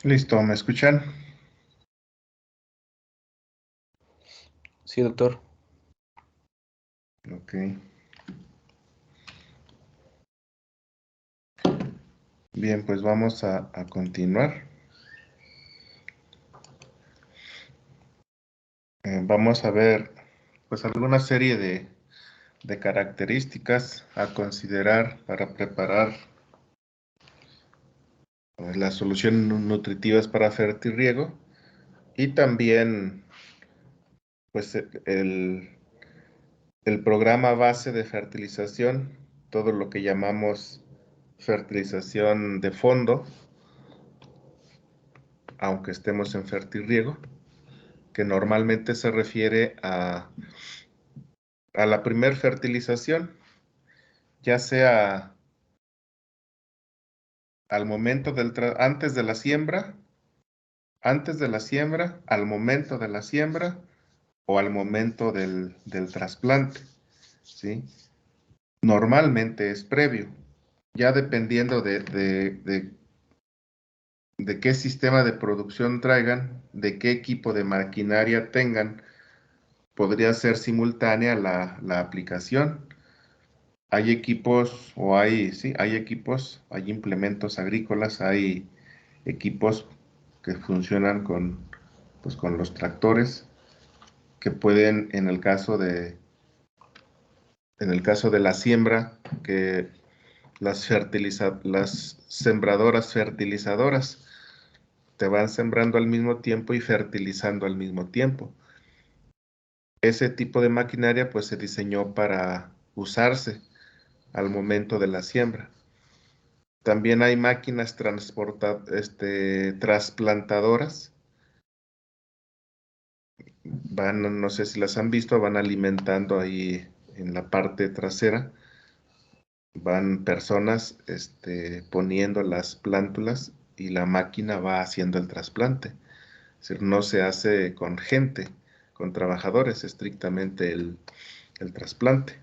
Listo, ¿me escuchan? Sí, doctor. Ok. Bien, pues vamos a continuar. Vamos a ver pues alguna serie de características a considerar para preparar las soluciones nutritivas para fertirriego y también pues el programa base de fertilización, todo lo que llamamos fertilización de fondo, aunque estemos en fertirriego, que normalmente se refiere a la primer fertilización, ya sea al momento antes de la siembra, al momento de la siembra o al momento del trasplante, ¿sí? Normalmente es previo, ya dependiendo de qué sistema de producción traigan, de qué equipo de maquinaria tengan, podría ser simultánea la aplicación. Hay equipos, hay equipos, hay implementos agrícolas, hay equipos que funcionan pues, con los tractores, que pueden, en el caso de la siembra, que las sembradoras fertilizadoras te van sembrando al mismo tiempo y fertilizando al mismo tiempo. Ese tipo de maquinaria pues se diseñó para usarse al momento de la siembra. También hay máquinas trasplantadoras. No sé si las han visto, van alimentando ahí en la parte trasera. Van personas poniendo las plántulas y la máquina va haciendo el trasplante. Es decir, no se hace con gente, con trabajadores, estrictamente el trasplante.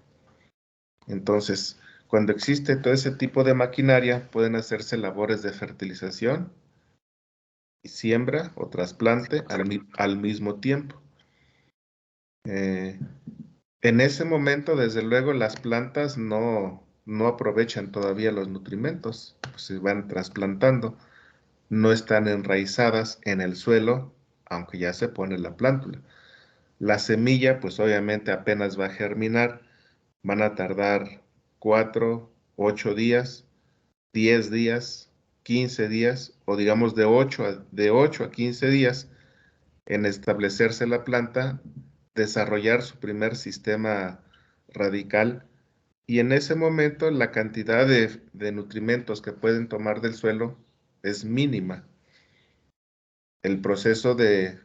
Entonces, cuando existe todo ese tipo de maquinaria, pueden hacerse labores de fertilización, siembra o trasplante al mismo tiempo. En ese momento, desde luego, las plantas no aprovechan todavía los nutrimentos, pues se van trasplantando, no están enraizadas en el suelo, aunque ya se pone la plántula. La semilla, pues obviamente apenas va a germinar, van a tardar 4, 8 días, 10 días, 15 días, o digamos de 8 a 15 días en establecerse la planta, desarrollar su primer sistema radical, y en ese momento la cantidad de nutrimentos que pueden tomar del suelo es mínima. El proceso de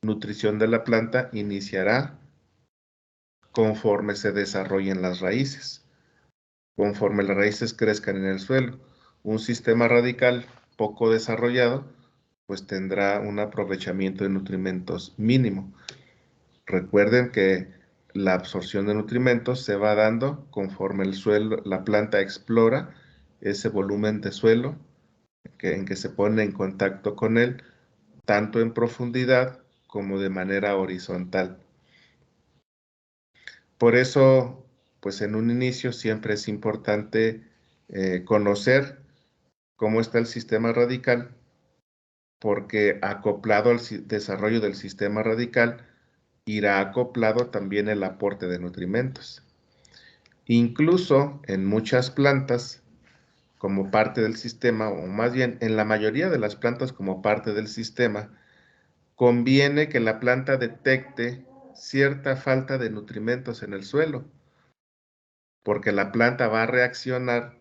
nutrición de la planta iniciará conforme se desarrollen las raíces, conforme las raíces crezcan en el suelo. Un sistema radical poco desarrollado pues tendrá un aprovechamiento de nutrimentos mínimo. Recuerden que la absorción de nutrimentos se va dando conforme el suelo, la planta explora ese volumen de suelo en que se pone en contacto con él, tanto en profundidad como de manera horizontal. Por eso, pues en un inicio siempre es importante conocer cómo está el sistema radical, porque acoplado al desarrollo del sistema radical, irá acoplado también el aporte de nutrimentos. Incluso en muchas plantas, como parte del sistema, o más bien en la mayoría de las plantas como parte del sistema, conviene que la planta detecte cierta falta de nutrimentos en el suelo, porque la planta va a reaccionar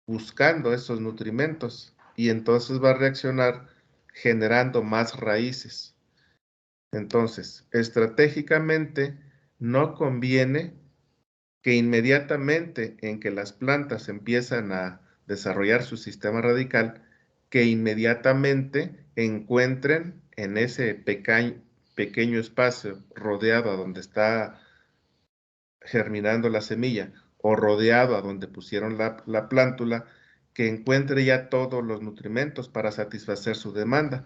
buscando esos nutrimentos y entonces va a reaccionar generando más raíces. Entonces, estratégicamente, no conviene que inmediatamente en que las plantas empiezan a desarrollar su sistema radical, que inmediatamente encuentren en ese pequeño espacio rodeado a donde está germinando la semilla o rodeado a donde pusieron la plántula, que encuentre ya todos los nutrimentos para satisfacer su demanda,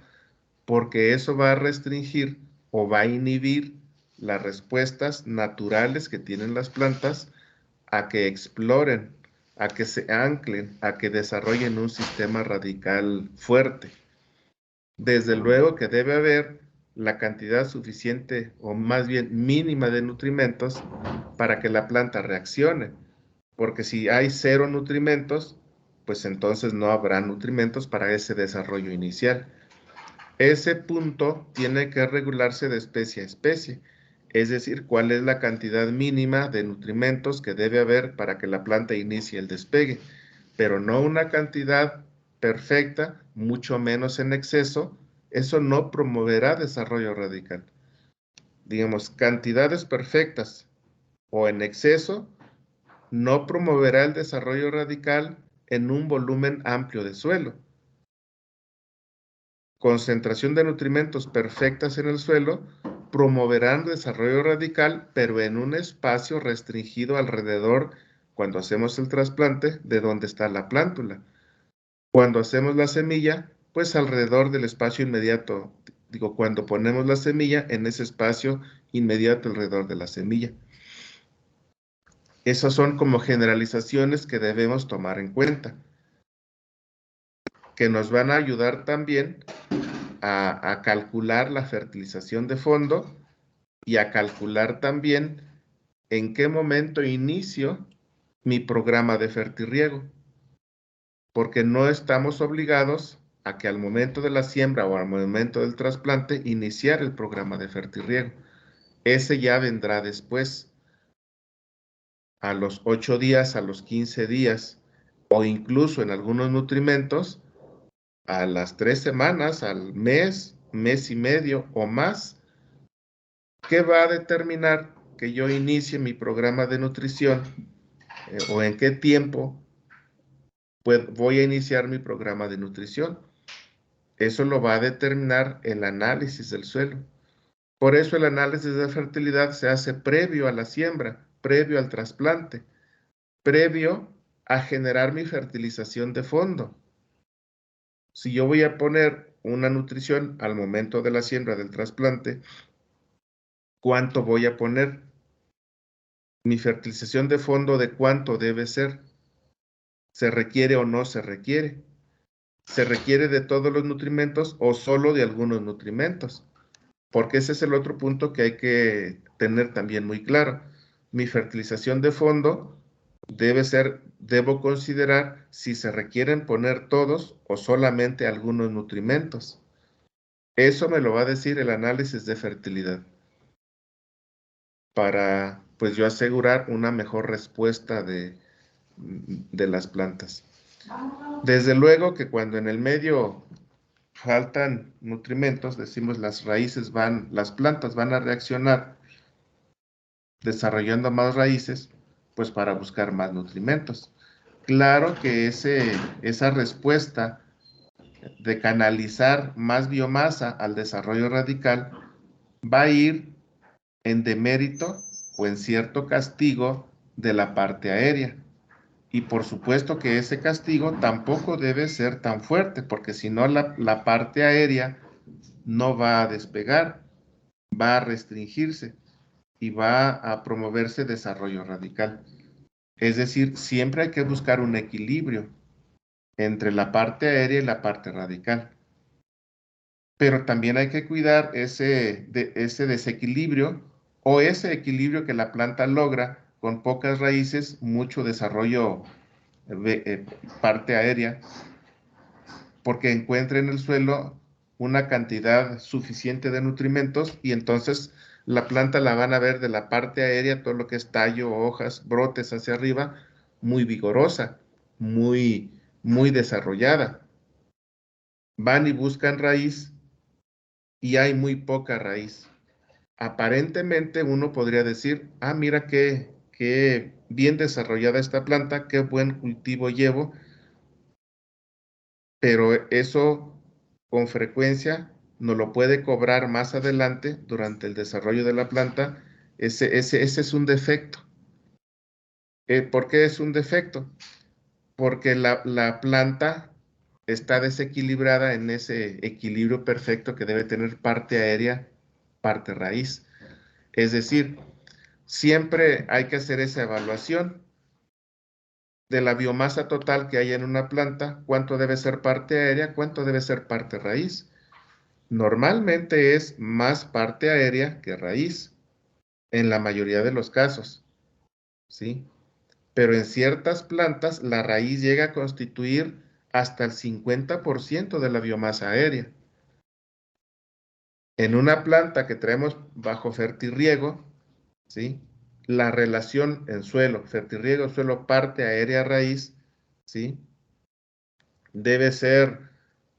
porque eso va a restringir o va a inhibir las respuestas naturales que tienen las plantas a que exploren, a que se anclen, a que desarrollen un sistema radical fuerte. Desde luego que debe haber la cantidad suficiente o más bien mínima de nutrimentos para que la planta reaccione, porque si hay 0 nutrimentos, pues entonces no habrá nutrimentos para ese desarrollo inicial. Ese punto tiene que regularse de especie a especie, es decir, cuál es la cantidad mínima de nutrimentos que debe haber para que la planta inicie el despegue, pero no una cantidad perfecta, mucho menos en exceso. Eso no promoverá desarrollo radical. Digamos, cantidades perfectas o en exceso no promoverá el desarrollo radical en un volumen amplio de suelo. Concentración de nutrimentos perfectas en el suelo promoverán desarrollo radical, pero en un espacio restringido alrededor, cuando hacemos el trasplante, de donde está la plántula. Cuando hacemos la semilla, pues alrededor del espacio inmediato, digo, cuando ponemos la semilla en ese espacio inmediato alrededor de la semilla. Esas son como generalizaciones que debemos tomar en cuenta, que nos van a ayudar también a calcular la fertilización de fondo y a calcular también en qué momento inicio mi programa de fertirriego, porque no estamos obligados a que al momento de la siembra o al momento del trasplante iniciar el programa de fertirriego. Ese ya vendrá después, a los 8 días, a los 15 días, o incluso en algunos nutrimentos, a las 3 semanas, al mes, mes y medio o más. ¿Qué va a determinar que yo inicie mi programa de nutrición o en qué tiempo voy a iniciar mi programa de nutrición? Eso lo va a determinar el análisis del suelo. Por eso el análisis de fertilidad se hace previo a la siembra, previo al trasplante, previo a generar mi fertilización de fondo. Si yo voy a poner una nutrición al momento de la siembra del trasplante, ¿cuánto voy a poner? Mi fertilización de fondo, ¿de cuánto debe ser? ¿Se requiere o no se requiere? ¿Se requiere de todos los nutrimentos o solo de algunos nutrimentos? Porque ese es el otro punto que hay que tener también muy claro. Mi fertilización de fondo debo considerar si se requieren poner todos o solamente algunos nutrimentos. Eso me lo va a decir el análisis de fertilidad para, pues yo asegurar una mejor respuesta de las plantas. Desde luego que cuando en el medio faltan nutrimentos, decimos las las plantas van a reaccionar desarrollando más raíces, pues para buscar más nutrimentos. Claro que esa respuesta de canalizar más biomasa al desarrollo radical va a ir en demérito o en cierto castigo de la parte aérea. Y por supuesto que ese castigo tampoco debe ser tan fuerte, porque si no la parte aérea no va a despegar, va a restringirse y va a promoverse desarrollo radical. Es decir, siempre hay que buscar un equilibrio entre la parte aérea y la parte radical. Pero también hay que cuidar ese desequilibrio o ese equilibrio que la planta logra con pocas raíces, mucho desarrollo parte aérea, porque encuentra en el suelo una cantidad suficiente de nutrimentos y entonces la planta la van a ver de la parte aérea, todo lo que es tallo, hojas, brotes hacia arriba, muy vigorosa, muy desarrollada. Van y buscan raíz y hay muy poca raíz. Aparentemente uno podría decir, ah, mira qué bien desarrollada esta planta, qué buen cultivo llevo, pero eso con frecuencia nos lo puede cobrar más adelante durante el desarrollo de la planta. Ese es un defecto. ¿Por qué es un defecto? porque la planta está desequilibrada en ese equilibrio perfecto que debe tener parte aérea, parte raíz. Es decir, siempre hay que hacer esa evaluación de la biomasa total que hay en una planta, cuánto debe ser parte aérea, cuánto debe ser parte raíz. Normalmente es más parte aérea que raíz, en la mayoría de los casos, ¿sí? Pero en ciertas plantas la raíz llega a constituir hasta el 50% de la biomasa aérea. En una planta que traemos bajo fertirriego, ¿sí? La relación en suelo, fertirriego, suelo, parte aérea, raíz, ¿sí? Debe ser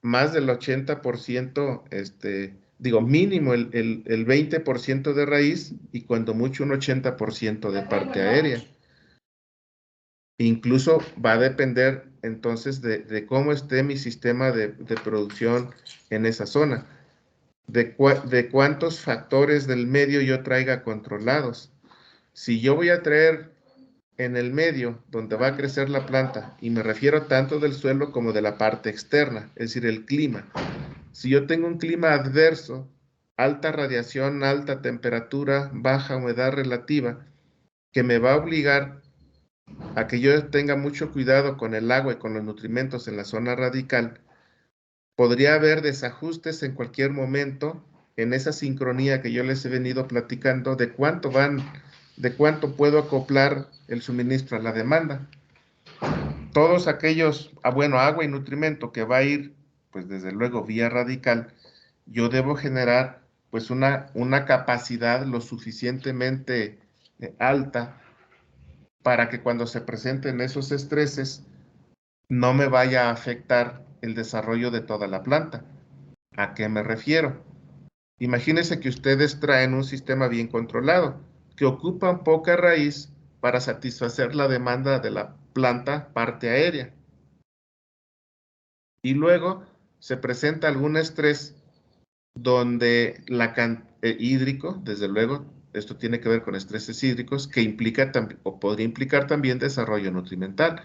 más del 80%, digo, mínimo el 20% de raíz y cuando mucho un 80% de parte aérea. Incluso va a depender entonces de cómo esté mi sistema de producción en esa zona, de cuántos factores del medio yo traiga controlados. Si yo voy a traer en el medio donde va a crecer la planta, y me refiero tanto del suelo como de la parte externa, es decir, el clima. Si yo tengo un clima adverso, alta radiación, alta temperatura, baja humedad relativa, que me va a obligar a que yo tenga mucho cuidado con el agua y con los nutrimentos en la zona radical, podría haber desajustes en cualquier momento en esa sincronía que yo les he venido platicando de cuánto puedo acoplar el suministro a la demanda. Todos aquellos, bueno, agua y nutrimento que va a ir, pues desde luego vía radical, yo debo generar pues una capacidad lo suficientemente alta para que cuando se presenten esos estreses no me vaya a afectar el desarrollo de toda la planta. ¿A qué me refiero? Imagínense que ustedes traen un sistema bien controlado, que ocupan poca raíz para satisfacer la demanda de la planta parte aérea. Y luego se presenta algún estrés donde hídrico, desde luego, esto tiene que ver con estreses hídricos, que implica o podría implicar también desarrollo nutrimental.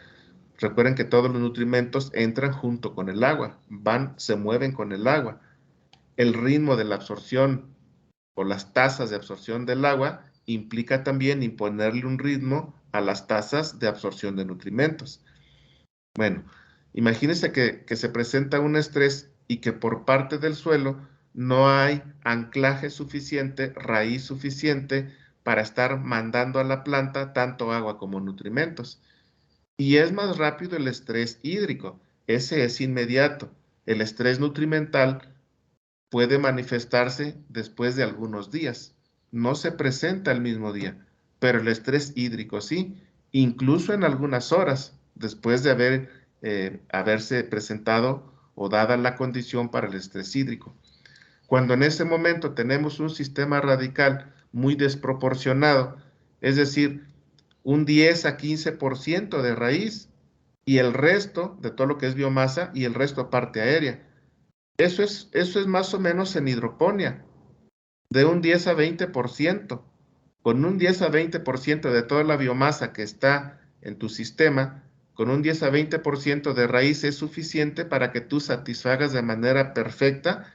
Recuerden que todos los nutrimentos entran junto con el agua, se mueven con el agua. El ritmo de la absorción o las tasas de absorción del agua implica también imponerle un ritmo a las tasas de absorción de nutrimentos. Bueno, imagínense que se presenta un estrés y que por parte del suelo no hay anclaje suficiente, raíz suficiente para estar mandando a la planta tanto agua como nutrimentos. Y es más rápido el estrés hídrico, ese es inmediato. El estrés nutrimental puede manifestarse después de algunos días. No se presenta el mismo día, pero el estrés hídrico sí, incluso en algunas horas después de haberse presentado o dada la condición para el estrés hídrico. Cuando en ese momento tenemos un sistema radical muy desproporcionado, es decir, un 10 a 15% de raíz y el resto de todo lo que es biomasa y el resto parte aérea. Eso es más o menos en hidroponía, de un 10 a 20%. Con un 10 a 20% de toda la biomasa que está en tu sistema, con un 10 a 20% de raíz es suficiente para que tú satisfagas de manera perfecta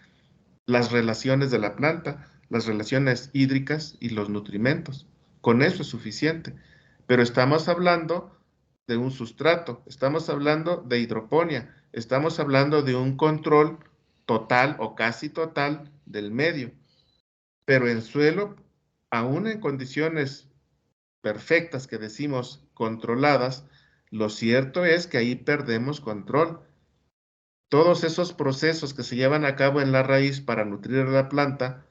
las relaciones de la planta, las relaciones hídricas y los nutrimentos. Con eso es suficiente. Pero estamos hablando de un sustrato, estamos hablando de hidroponía, estamos hablando de un control total o casi total del medio. Pero en suelo, aún en condiciones perfectas que decimos controladas, lo cierto es que ahí perdemos control. Todos esos procesos que se llevan a cabo en la raíz para nutrir a la planta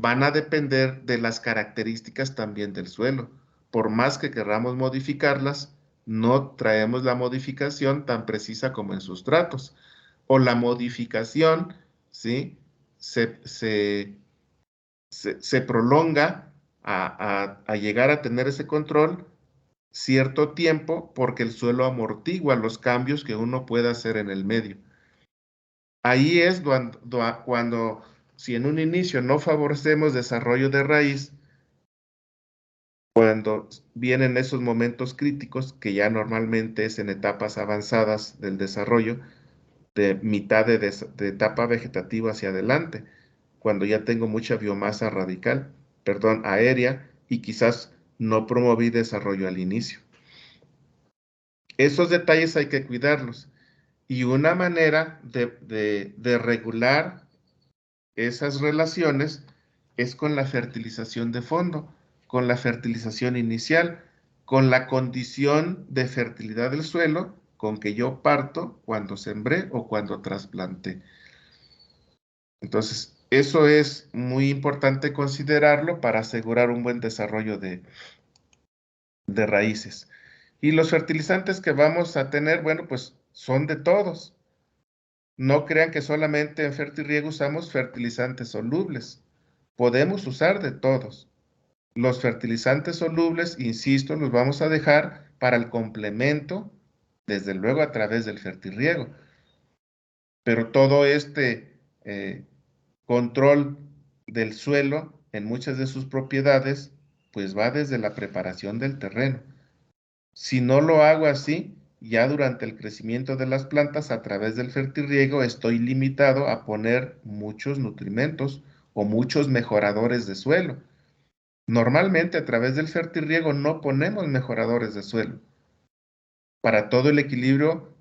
van a depender de las características también del suelo. Por más que queramos modificarlas, no traemos la modificación tan precisa como en sustratos. O la modificación, ¿sí? Se prolonga a llegar a tener ese control cierto tiempo porque el suelo amortigua los cambios que uno puede hacer en el medio. Ahí es cuando, si en un inicio no favorecemos desarrollo de raíz, cuando vienen esos momentos críticos, que ya normalmente es en etapas avanzadas del desarrollo, de mitad de etapa vegetativa hacia adelante, cuando ya tengo mucha biomasa radical, perdón, aérea, y quizás no promoví desarrollo al inicio. Esos detalles hay que cuidarlos. Y una manera de regular esas relaciones es con la fertilización de fondo, con la fertilización inicial, con la condición de fertilidad del suelo con que yo parto cuando sembré o cuando trasplanté. Entonces, eso es muy importante considerarlo para asegurar un buen desarrollo de raíces. Y los fertilizantes que vamos a tener, bueno, pues son de todos. No crean que solamente en Fertirriego usamos fertilizantes solubles. Podemos usar de todos. Los fertilizantes solubles, insisto, los vamos a dejar para el complemento, desde luego a través del Fertirriego. Pero todo este control del suelo en muchas de sus propiedades, pues va desde la preparación del terreno. Si no lo hago así, ya durante el crecimiento de las plantas a través del fertirriego estoy limitado a poner muchos nutrimentos o muchos mejoradores de suelo. Normalmente a través del fertirriego no ponemos mejoradores de suelo. Para todo el equilibrio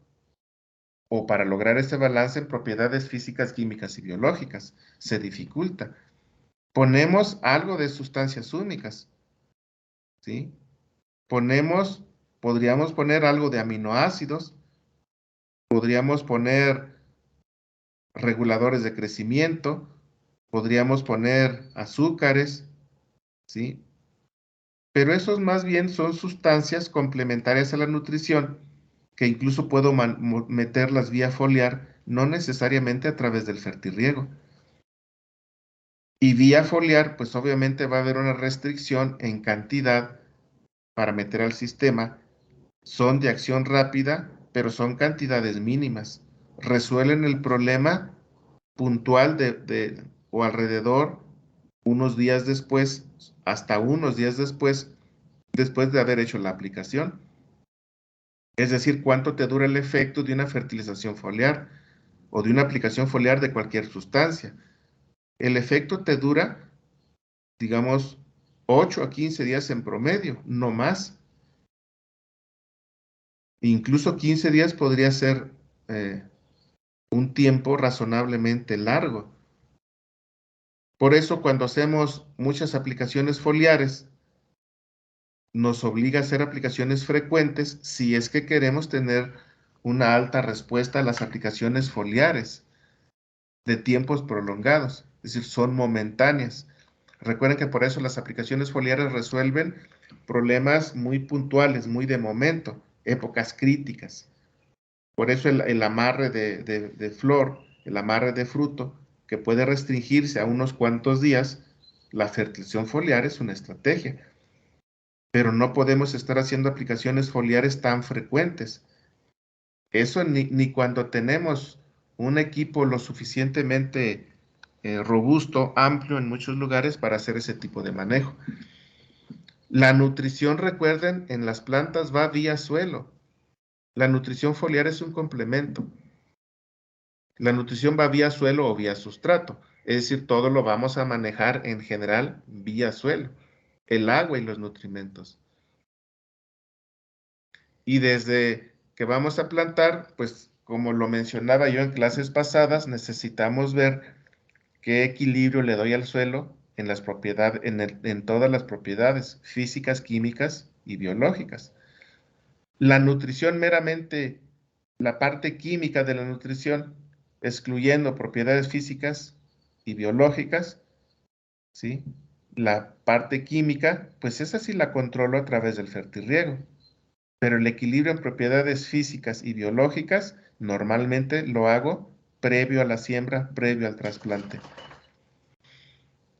o para lograr ese balance en propiedades físicas, químicas y biológicas, se dificulta. Ponemos algo de sustancias únicas, ¿sí? Podríamos poner algo de aminoácidos, podríamos poner reguladores de crecimiento, podríamos poner azúcares, ¿sí? Pero esos más bien son sustancias complementarias a la nutrición, que incluso puedo meterlas vía foliar, no necesariamente a través del fertirriego. Y vía foliar, pues obviamente va a haber una restricción en cantidad para meter al sistema. Son de acción rápida, pero son cantidades mínimas. Resuelven el problema puntual o alrededor unos días después, hasta unos días después de haber hecho la aplicación. Es decir, cuánto te dura el efecto de una fertilización foliar o de una aplicación foliar de cualquier sustancia. El efecto te dura, digamos, 8 a 15 días en promedio, no más. Incluso 15 días podría ser un tiempo razonablemente largo. Por eso, cuando hacemos muchas aplicaciones foliares, nos obliga a hacer aplicaciones frecuentes si es que queremos tener una alta respuesta a las aplicaciones foliares de tiempos prolongados, es decir, son momentáneas. Recuerden que por eso las aplicaciones foliares resuelven problemas muy puntuales, muy de momento, épocas críticas. Por eso el amarre de flor, el amarre de fruto, que puede restringirse a unos cuantos días, la fertilización foliar es una estrategia. Pero no podemos estar haciendo aplicaciones foliares tan frecuentes. Eso ni cuando tenemos un equipo lo suficientemente robusto, amplio en muchos lugares para hacer ese tipo de manejo. La nutrición, recuerden, en las plantas va vía suelo. La nutrición foliar es un complemento. La nutrición va vía suelo o vía sustrato. Es decir, todo lo vamos a manejar en general vía suelo. El agua y los nutrimentos. Y desde que vamos a plantar, pues como lo mencionaba yo en clases pasadas, necesitamos ver qué equilibrio le doy al suelo en las propiedades, en todas las propiedades físicas, químicas y biológicas. La nutrición meramente, la parte química de la nutrición, excluyendo propiedades físicas y biológicas, ¿sí? La parte química, pues esa sí la controlo a través del fertirriego. Pero el equilibrio en propiedades físicas y biológicas normalmente lo hago previo a la siembra, previo al trasplante.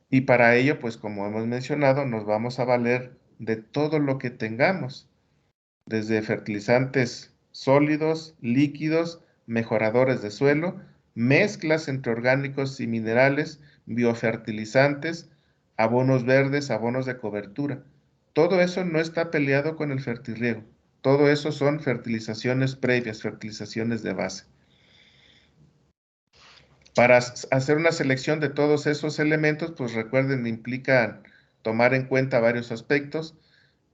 Y para ello, pues como hemos mencionado, nos vamos a valer de todo lo que tengamos, desde fertilizantes sólidos, líquidos, mejoradores de suelo, mezclas entre orgánicos y minerales, biofertilizantes, abonos verdes, abonos de cobertura. Todo eso no está peleado con el fertirriego. Todo eso son fertilizaciones previas, fertilizaciones de base. Para hacer una selección de todos esos elementos, pues recuerden, implican tomar en cuenta varios aspectos.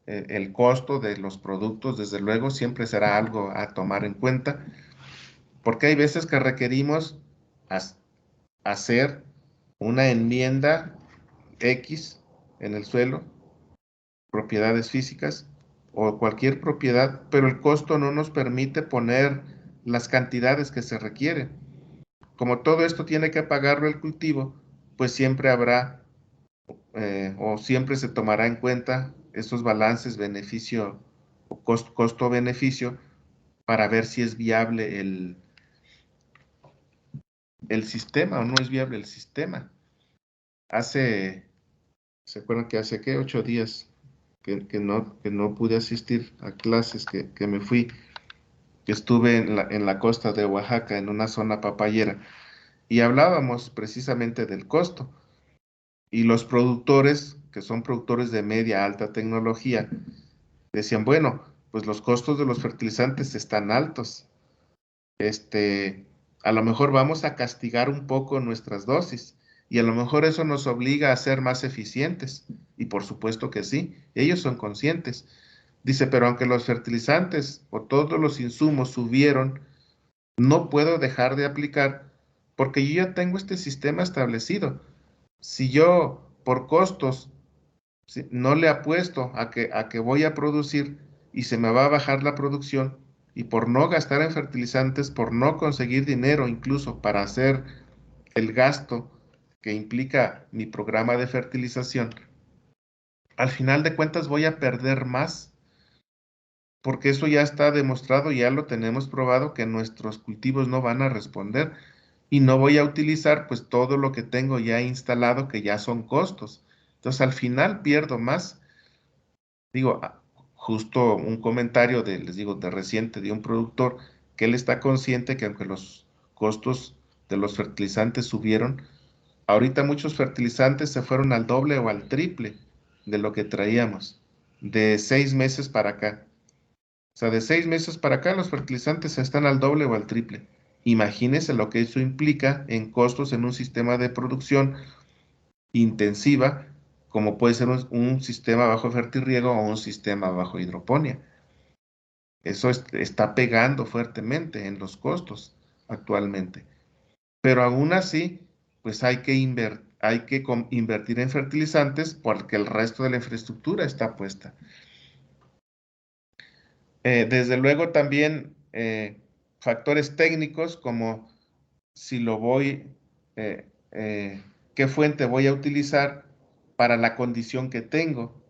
El costo de los productos, desde luego, siempre será algo a tomar en cuenta, porque hay veces que requerimos hacer una enmienda X en el suelo, propiedades físicas o cualquier propiedad, pero el costo no nos permite poner las cantidades que se requieren. Como todo esto tiene que pagarlo el cultivo, pues siempre habrá o siempre se tomará en cuenta estos balances beneficio o costo-beneficio para ver si es viable el sistema o no es viable el sistema. ¿Se acuerdan que hace qué? 8 días que no pude asistir a clases, que me fui, que estuve en la costa de Oaxaca, en una zona papayera, y hablábamos precisamente del costo. Y los productores, que son productores de media alta tecnología, decían, bueno, pues los costos de los fertilizantes están altos. A lo mejor vamos a castigar un poco nuestras dosis y a lo mejor eso nos obliga a ser más eficientes. Y por supuesto que sí, ellos son conscientes. Dice, pero aunque los fertilizantes o todos los insumos subieron, no puedo dejar de aplicar porque yo ya tengo este sistema establecido. Si yo por costos no le apuesto a que voy a producir y se me va a bajar la producción y por no gastar en fertilizantes, por no conseguir dinero incluso para hacer el gasto que implica mi programa de fertilización, al final de cuentas voy a perder más porque eso ya está demostrado, ya lo tenemos probado que nuestros cultivos no van a responder y no voy a utilizar pues todo lo que tengo ya instalado que ya son costos. Entonces al final pierdo más. Digo, justo un comentario les digo, de reciente de un productor que él está consciente que aunque los costos de los fertilizantes subieron, ahorita muchos fertilizantes se fueron al doble o al triple de lo que traíamos de 6 meses para acá. O sea, de 6 meses para acá los fertilizantes están al doble o al triple. Imagínense lo que eso implica en costos en un sistema de producción intensiva, como puede ser un sistema bajo fertirriego o un sistema bajo hidroponía. Eso está pegando fuertemente en los costos actualmente. Pero aún así, pues hay que invertir en fertilizantes porque el resto de la infraestructura está puesta. Desde luego también factores técnicos como si lo voy, qué fuente voy a utilizar para la condición que tengo.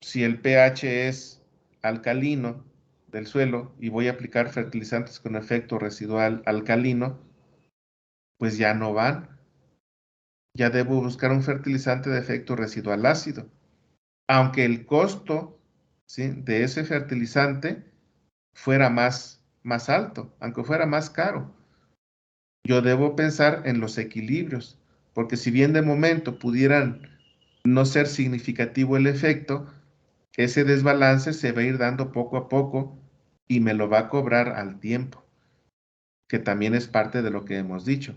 Si el pH es alcalino del suelo y voy a aplicar fertilizantes con efecto residual alcalino, pues ya no van. Ya debo buscar un fertilizante de efecto residual ácido. Aunque el costo, ¿sí?, de ese fertilizante fuera más alto, aunque fuera más caro. Yo debo pensar en los equilibrios, porque si bien de momento pudieran no ser significativo el efecto, ese desbalance se va a ir dando poco a poco y me lo va a cobrar al tiempo, que también es parte de lo que hemos dicho.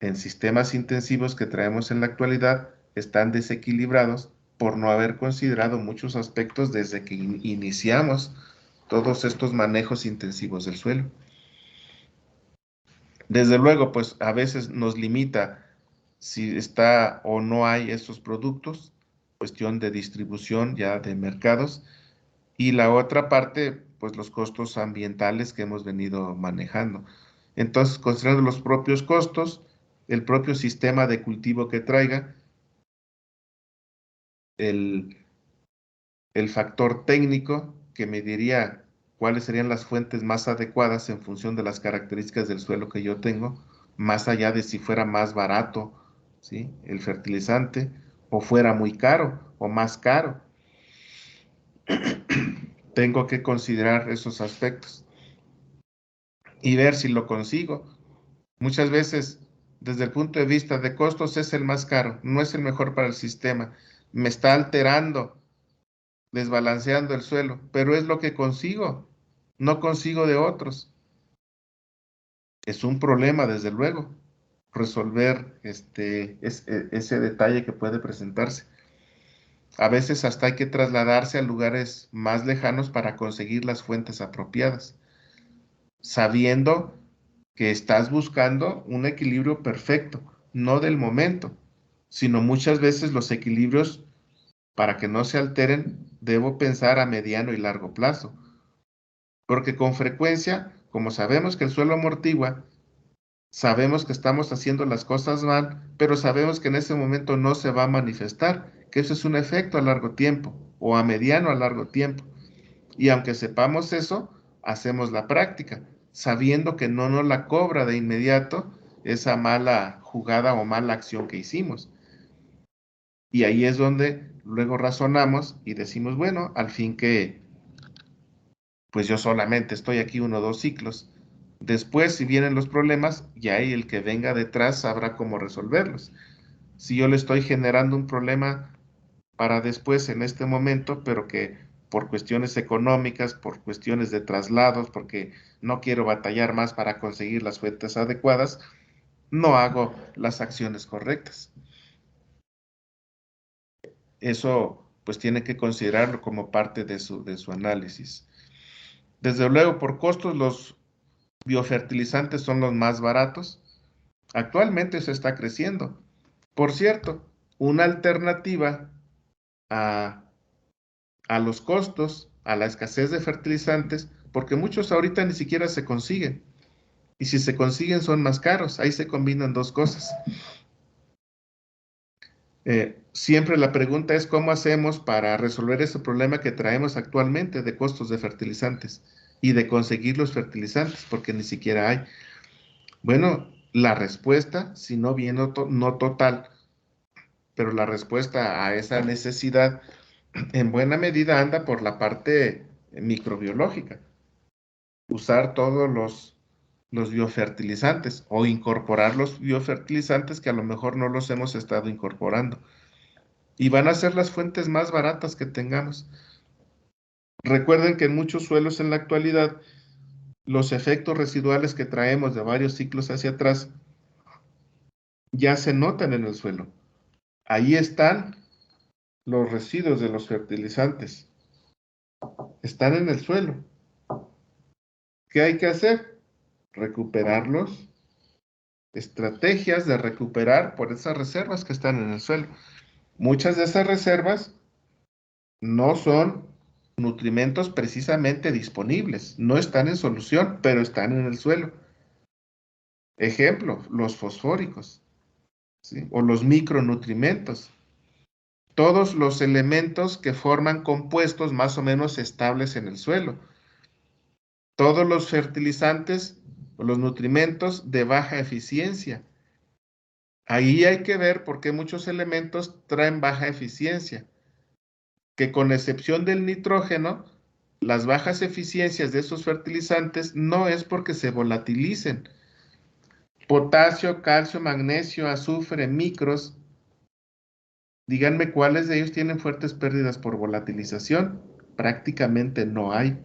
En sistemas intensivos que traemos en la actualidad están desequilibrados por no haber considerado muchos aspectos desde que iniciamos todos estos manejos intensivos del suelo. Desde luego, pues a veces nos limita si está o no hay estos productos, cuestión de distribución ya de mercados, y la otra parte, pues los costos ambientales que hemos venido manejando. Entonces, considerando los propios costos, el propio sistema de cultivo que traiga, el, el factor técnico que me diría cuáles serían las fuentes más adecuadas en función de las características del suelo que yo tengo, más allá de si fuera más barato, ¿sí?, el fertilizante, o fuera muy caro o más caro. Tengo que considerar esos aspectos y ver si lo consigo. Muchas veces, desde el punto de vista de costos, es el más caro, no es el mejor para el sistema. me está alterando, desbalanceando el suelo, pero es lo que consigo, no consigo de otros. Es un problema, desde luego, resolver ese detalle que puede presentarse. A veces hasta hay que trasladarse a lugares más lejanos para conseguir las fuentes apropiadas, sabiendo que estás buscando un equilibrio perfecto, no del momento, sino muchas veces los equilibrios, para que no se alteren, debo pensar a mediano y largo plazo, porque con frecuencia, como sabemos que el suelo amortigua, sabemos que estamos haciendo las cosas mal, pero sabemos que en ese momento no se va a manifestar, que eso es un efecto a largo tiempo o a mediano a largo tiempo. Y aunque sepamos eso, hacemos la práctica, sabiendo que no nos la cobra de inmediato esa mala jugada o mala acción que hicimos. Y ahí es donde luego razonamos y decimos, bueno, al fin que pues yo solamente estoy aquí 1 o 2 ciclos. Después, si vienen los problemas, ya ahí el que venga detrás sabrá cómo resolverlos. Si yo le estoy generando un problema para después en este momento, pero que por cuestiones económicas, por cuestiones de traslados, porque no quiero batallar más para conseguir las fuentes adecuadas, no hago las acciones correctas. Eso pues tiene que considerarlo como parte de su análisis. Desde luego, por costos, los biofertilizantes son los más baratos. Actualmente se está creciendo. Por cierto, una alternativa a, a los costos, a la escasez de fertilizantes, porque muchos ahorita ni siquiera se consiguen. Y si se consiguen son más caros. Ahí se combinan dos cosas. Siempre la pregunta es cómo hacemos para resolver ese problema que traemos actualmente de costos de fertilizantes y de conseguir los fertilizantes, porque ni siquiera hay. Bueno, la respuesta, si no bien no total, pero la respuesta a esa necesidad en buena medida anda por la parte microbiológica. Usar todos los biofertilizantes o incorporar los biofertilizantes que a lo mejor no los hemos estado incorporando. Y van a ser las fuentes más baratas que tengamos. Recuerden que en muchos suelos en la actualidad, los efectos residuales que traemos de varios ciclos hacia atrás ya se notan en el suelo. Ahí están los residuos de los fertilizantes. Están en el suelo. ¿Qué hay que hacer? Recuperarlos. Estrategias de recuperar por esas reservas que están en el suelo. Muchas de esas reservas no son nutrimentos precisamente disponibles, no están en solución, pero están en el suelo. Ejemplo, los fosfóricos, ¿sí? O los micronutrimentos. Todos los elementos que forman compuestos más o menos estables en el suelo. Todos los fertilizantes o los nutrimentos de baja eficiencia. Ahí hay que ver por qué muchos elementos traen baja eficiencia, que con excepción del nitrógeno, las bajas eficiencias de esos fertilizantes no es porque se volatilicen. Potasio, calcio, magnesio, azufre, micros, díganme cuáles de ellos tienen fuertes pérdidas por volatilización. Prácticamente no hay.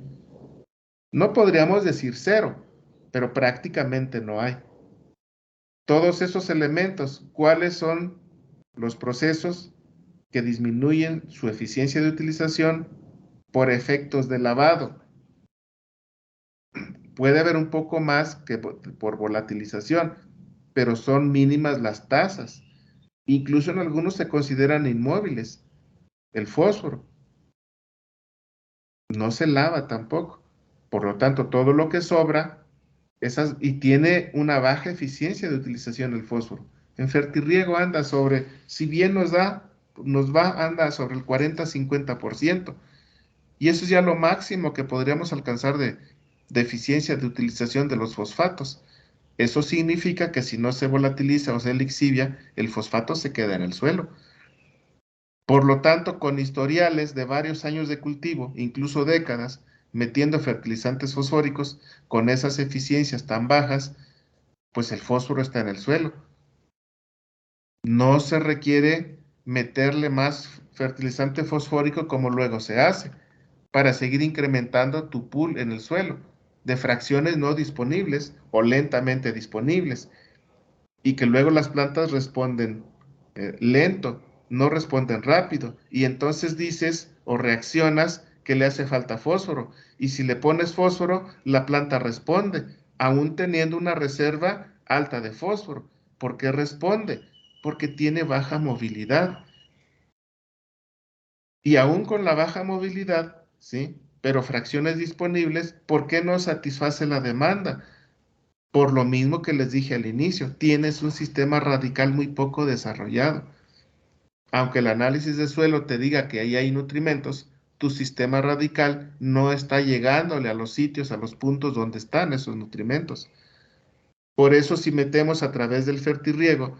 No podríamos decir cero, pero prácticamente no hay. Todos esos elementos, ¿cuáles son los procesos que disminuyen su eficiencia de utilización por efectos de lavado? Puede haber un poco más que por volatilización, pero son mínimas las tasas. Incluso en algunos se consideran inmóviles. El fósforo no se lava tampoco. Por lo tanto, todo lo que sobra y tiene una baja eficiencia de utilización del fósforo. En fertirriego anda sobre, si bien anda sobre el 40-50%. Y eso es ya lo máximo que podríamos alcanzar de eficiencia de utilización de los fosfatos. Eso significa que si no se volatiliza o se lixivia, el fosfato se queda en el suelo. Por lo tanto, con historiales de varios años de cultivo, incluso décadas, metiendo fertilizantes fosfóricos con esas eficiencias tan bajas, pues el fósforo está en el suelo. No se requiere meterle más fertilizante fosfórico como luego se hace, para seguir incrementando tu pool en el suelo de fracciones no disponibles o lentamente disponibles, y que luego las plantas responden lento, no responden rápido, y entonces dices o reaccionas que le hace falta fósforo, y si le pones fósforo, la planta responde, aún teniendo una reserva alta de fósforo. ¿Por qué responde? Porque tiene baja movilidad. Y aún con la baja movilidad, ¿sí? Pero fracciones disponibles, ¿por qué no satisface la demanda? Por lo mismo que les dije al inicio, tienes un sistema radical muy poco desarrollado. Aunque el análisis de suelo te diga que ahí hay nutrimentos, tu sistema radical no está llegándole a los sitios, a los puntos donde están esos nutrimentos. Por eso si metemos a través del fertirriego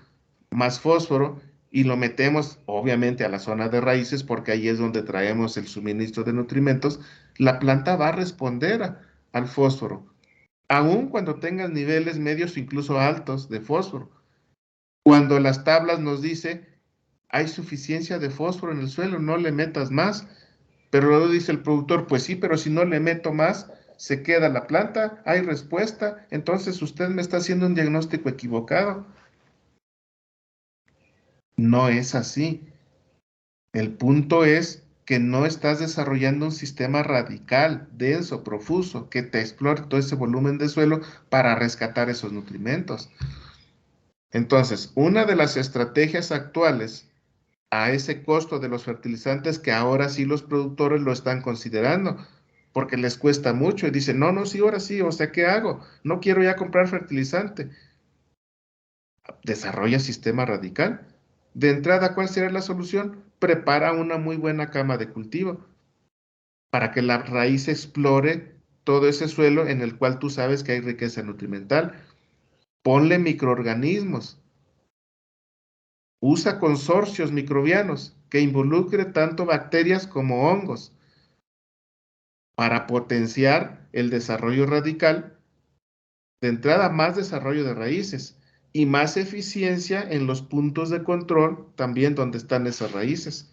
más fósforo y lo metemos obviamente a la zona de raíces, porque ahí es donde traemos el suministro de nutrimentos, la planta va a responder al fósforo, aun cuando tengas niveles medios o incluso altos de fósforo. Cuando las tablas nos dice hay suficiencia de fósforo en el suelo, no le metas más, pero luego dice el productor, pues sí, pero si no le meto más, se queda la planta, hay respuesta, entonces usted me está haciendo un diagnóstico equivocado. No es así. El punto es que no estás desarrollando un sistema radical, denso, profuso, que te explore todo ese volumen de suelo para rescatar esos nutrimentos. Entonces, una de las estrategias actuales a ese costo de los fertilizantes que ahora sí los productores lo están considerando, porque les cuesta mucho y dicen, no, no, sí, ahora sí, o sea, ¿qué hago? No quiero ya comprar fertilizante. Desarrolla sistema radical. De entrada, ¿cuál será la solución? Prepara una muy buena cama de cultivo para que la raíz explore todo ese suelo en el cual tú sabes que hay riqueza nutrimental. Ponle microorganismos, usa consorcios microbianos que involucre tanto bacterias como hongos para potenciar el desarrollo radical. De entrada, más desarrollo de raíces y más eficiencia en los puntos de control también donde están esas raíces.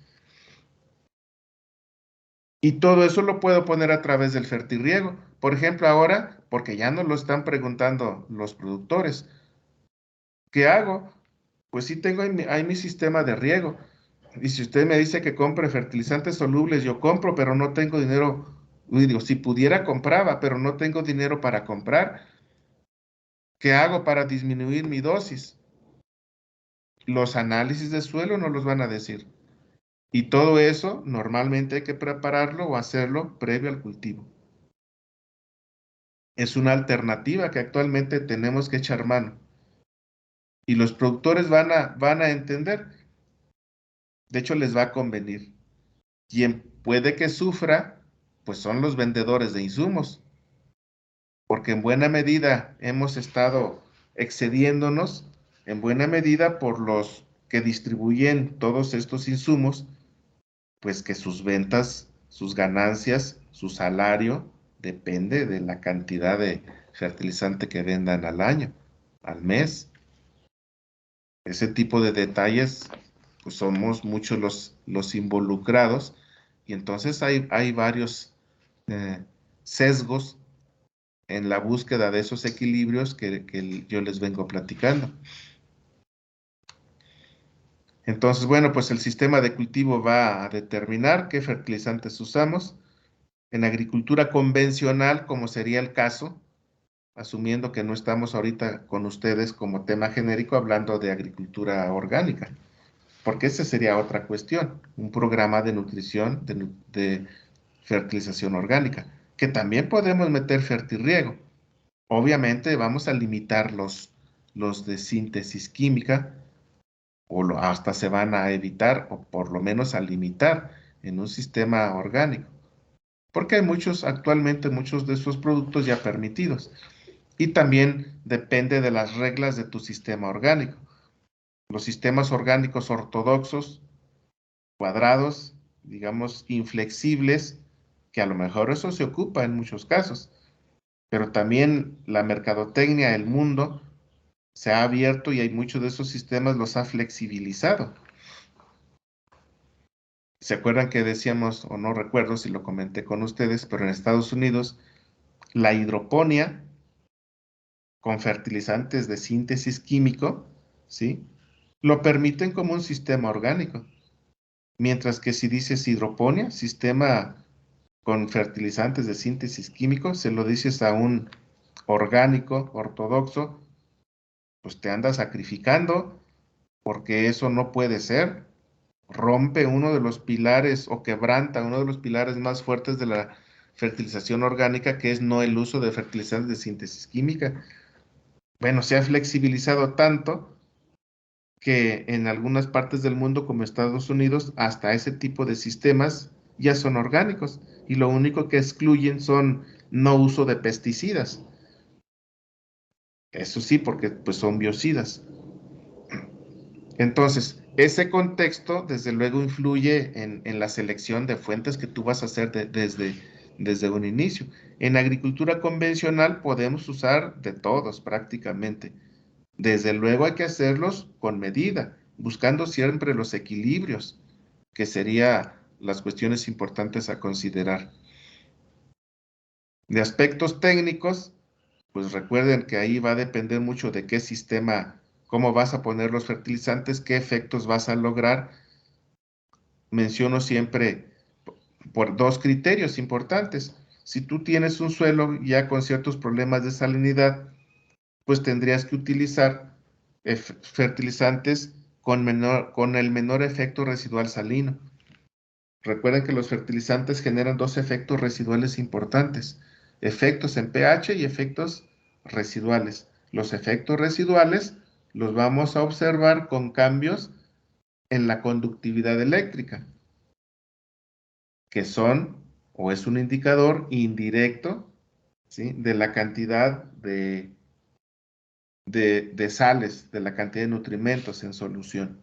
Y todo eso lo puedo poner a través del fertirriego. Por ejemplo, ahora, porque ya nos lo están preguntando los productores, ¿qué hago? Pues sí tengo ahí mi sistema de riego. Y si usted me dice que compre fertilizantes solubles, yo compro, pero no tengo dinero. Y digo, si pudiera compraba, pero no tengo dinero para comprar. ¿Qué hago para disminuir mi dosis? Los análisis de suelo no los van a decir. Y todo eso normalmente hay que prepararlo o hacerlo previo al cultivo. Es una alternativa que actualmente tenemos que echar mano. Y los productores van a entender. De hecho, les va a convenir. Quien puede que sufra, pues son los vendedores de insumos, porque en buena medida hemos estado excediéndonos, en buena medida por los que distribuyen todos estos insumos, pues que sus ventas, sus ganancias, su salario depende de la cantidad de fertilizante que vendan al año, al mes. Ese tipo de detalles, pues somos muchos los involucrados y entonces hay varios eh, sesgos en la búsqueda de esos equilibrios que yo les vengo platicando. Entonces, bueno, pues el sistema de cultivo va a determinar qué fertilizantes usamos. En agricultura convencional, como sería el caso, asumiendo que no estamos ahorita con ustedes como tema genérico hablando de agricultura orgánica, porque esa sería otra cuestión, un programa de nutrición, de fertilización orgánica, que también podemos meter fertirriego. Obviamente vamos a limitar los de síntesis química, hasta se van a evitar, o por lo menos a limitar en un sistema orgánico, porque hay actualmente muchos de esos productos ya permitidos. Y también depende de las reglas de tu sistema orgánico. Los sistemas orgánicos ortodoxos, cuadrados, digamos, inflexibles, que a lo mejor eso se ocupa en muchos casos, pero también la mercadotecnia, el mundo, se ha abierto y hay muchos de esos sistemas los ha flexibilizado. ¿Se acuerdan que decíamos, o no recuerdo si lo comenté con ustedes, pero en Estados Unidos la hidroponía con fertilizantes de síntesis químico, ¿sí? Lo permiten como un sistema orgánico. Mientras que si dices hidroponía, sistema con fertilizantes de síntesis químico, se lo dices a un orgánico ortodoxo, pues te anda sacrificando porque eso no puede ser. Rompe uno de los pilares o quebranta uno de los pilares más fuertes de la fertilización orgánica, que es no el uso de fertilizantes de síntesis química. Bueno, se ha flexibilizado tanto que en algunas partes del mundo, como Estados Unidos, hasta ese tipo de sistemas ya son orgánicos y lo único que excluyen son no uso de pesticidas. Eso sí, porque pues son biocidas. Entonces, ese contexto, desde luego, influye en la selección de fuentes que tú vas a hacer desde un inicio. En agricultura convencional podemos usar de todos prácticamente. Desde luego hay que hacerlos con medida, buscando siempre los equilibrios, que serían las cuestiones importantes a considerar. De aspectos técnicos, pues recuerden que ahí va a depender mucho de qué sistema, cómo vas a poner los fertilizantes, qué efectos vas a lograr. Menciono siempre por dos criterios importantes. Si tú tienes un suelo ya con ciertos problemas de salinidad, pues tendrías que utilizar fertilizantes con el menor efecto residual salino. Recuerden que los fertilizantes generan dos efectos residuales importantes, efectos en pH y efectos residuales. Los efectos residuales los vamos a observar con cambios en la conductividad eléctrica, que son o es un indicador indirecto, ¿sí?, de la cantidad de sales, de la cantidad de nutrimentos en solución.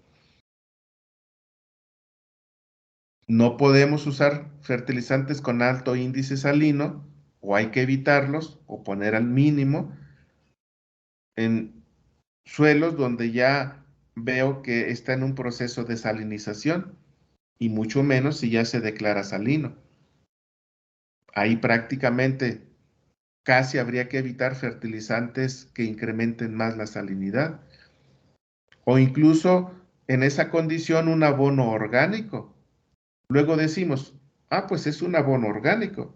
No podemos usar fertilizantes con alto índice salino, o hay que evitarlos o poner al mínimo en suelos donde ya veo que está en un proceso de salinización, y mucho menos si ya se declara salino. Ahí prácticamente casi habría que evitar fertilizantes que incrementen más la salinidad, o incluso en esa condición un abono orgánico. Luego decimos, ah, pues es un abono orgánico,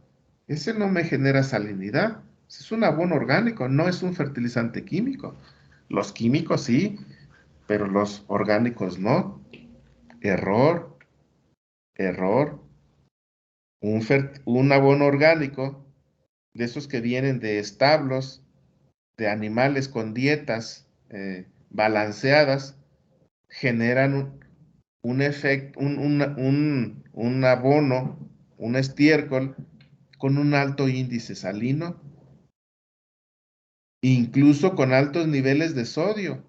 ese no me genera salinidad, es un abono orgánico, no es un fertilizante químico. Los químicos sí, pero los orgánicos no. Error, error. Un abono orgánico, de esos que vienen de establos, de animales con dietas balanceadas, generan un efecto, un abono, un estiércol con un alto índice salino, incluso con altos niveles de sodio.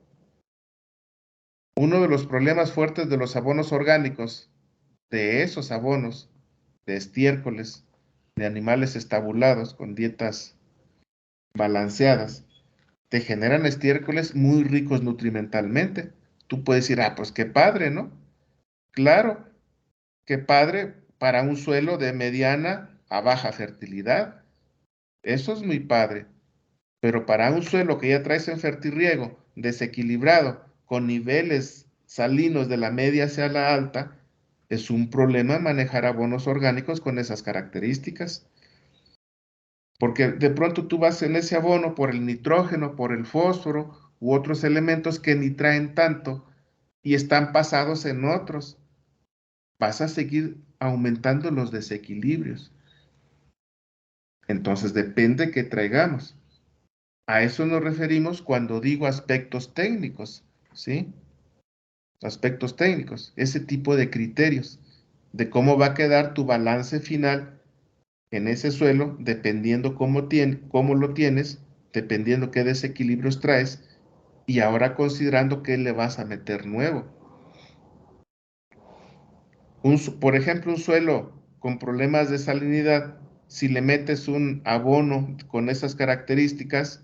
Uno de los problemas fuertes de los abonos orgánicos, de esos abonos, de estiércoles, de animales estabulados con dietas balanceadas, te generan estiércoles muy ricos nutrimentalmente. Tú puedes decir, ah, pues qué padre, ¿no? Claro, qué padre para un suelo de mediana a baja fertilidad. Eso es muy padre. Pero para un suelo que ya traes en fertirriego, desequilibrado, con niveles salinos de la media hacia la alta, es un problema manejar abonos orgánicos con esas características. Porque de pronto tú vas en ese abono por el nitrógeno, por el fósforo u otros elementos que ni traen tanto y están pasados en otros. Vas a seguir aumentando los desequilibrios. Entonces depende que traigamos. A eso nos referimos cuando digo aspectos técnicos, ¿sí? Aspectos técnicos, ese tipo de criterios de cómo va a quedar tu balance final en ese suelo, dependiendo cómo lo tienes, dependiendo qué desequilibrios traes, y ahora considerando qué le vas a meter nuevo. Por ejemplo, un suelo con problemas de salinidad, si le metes un abono con esas características,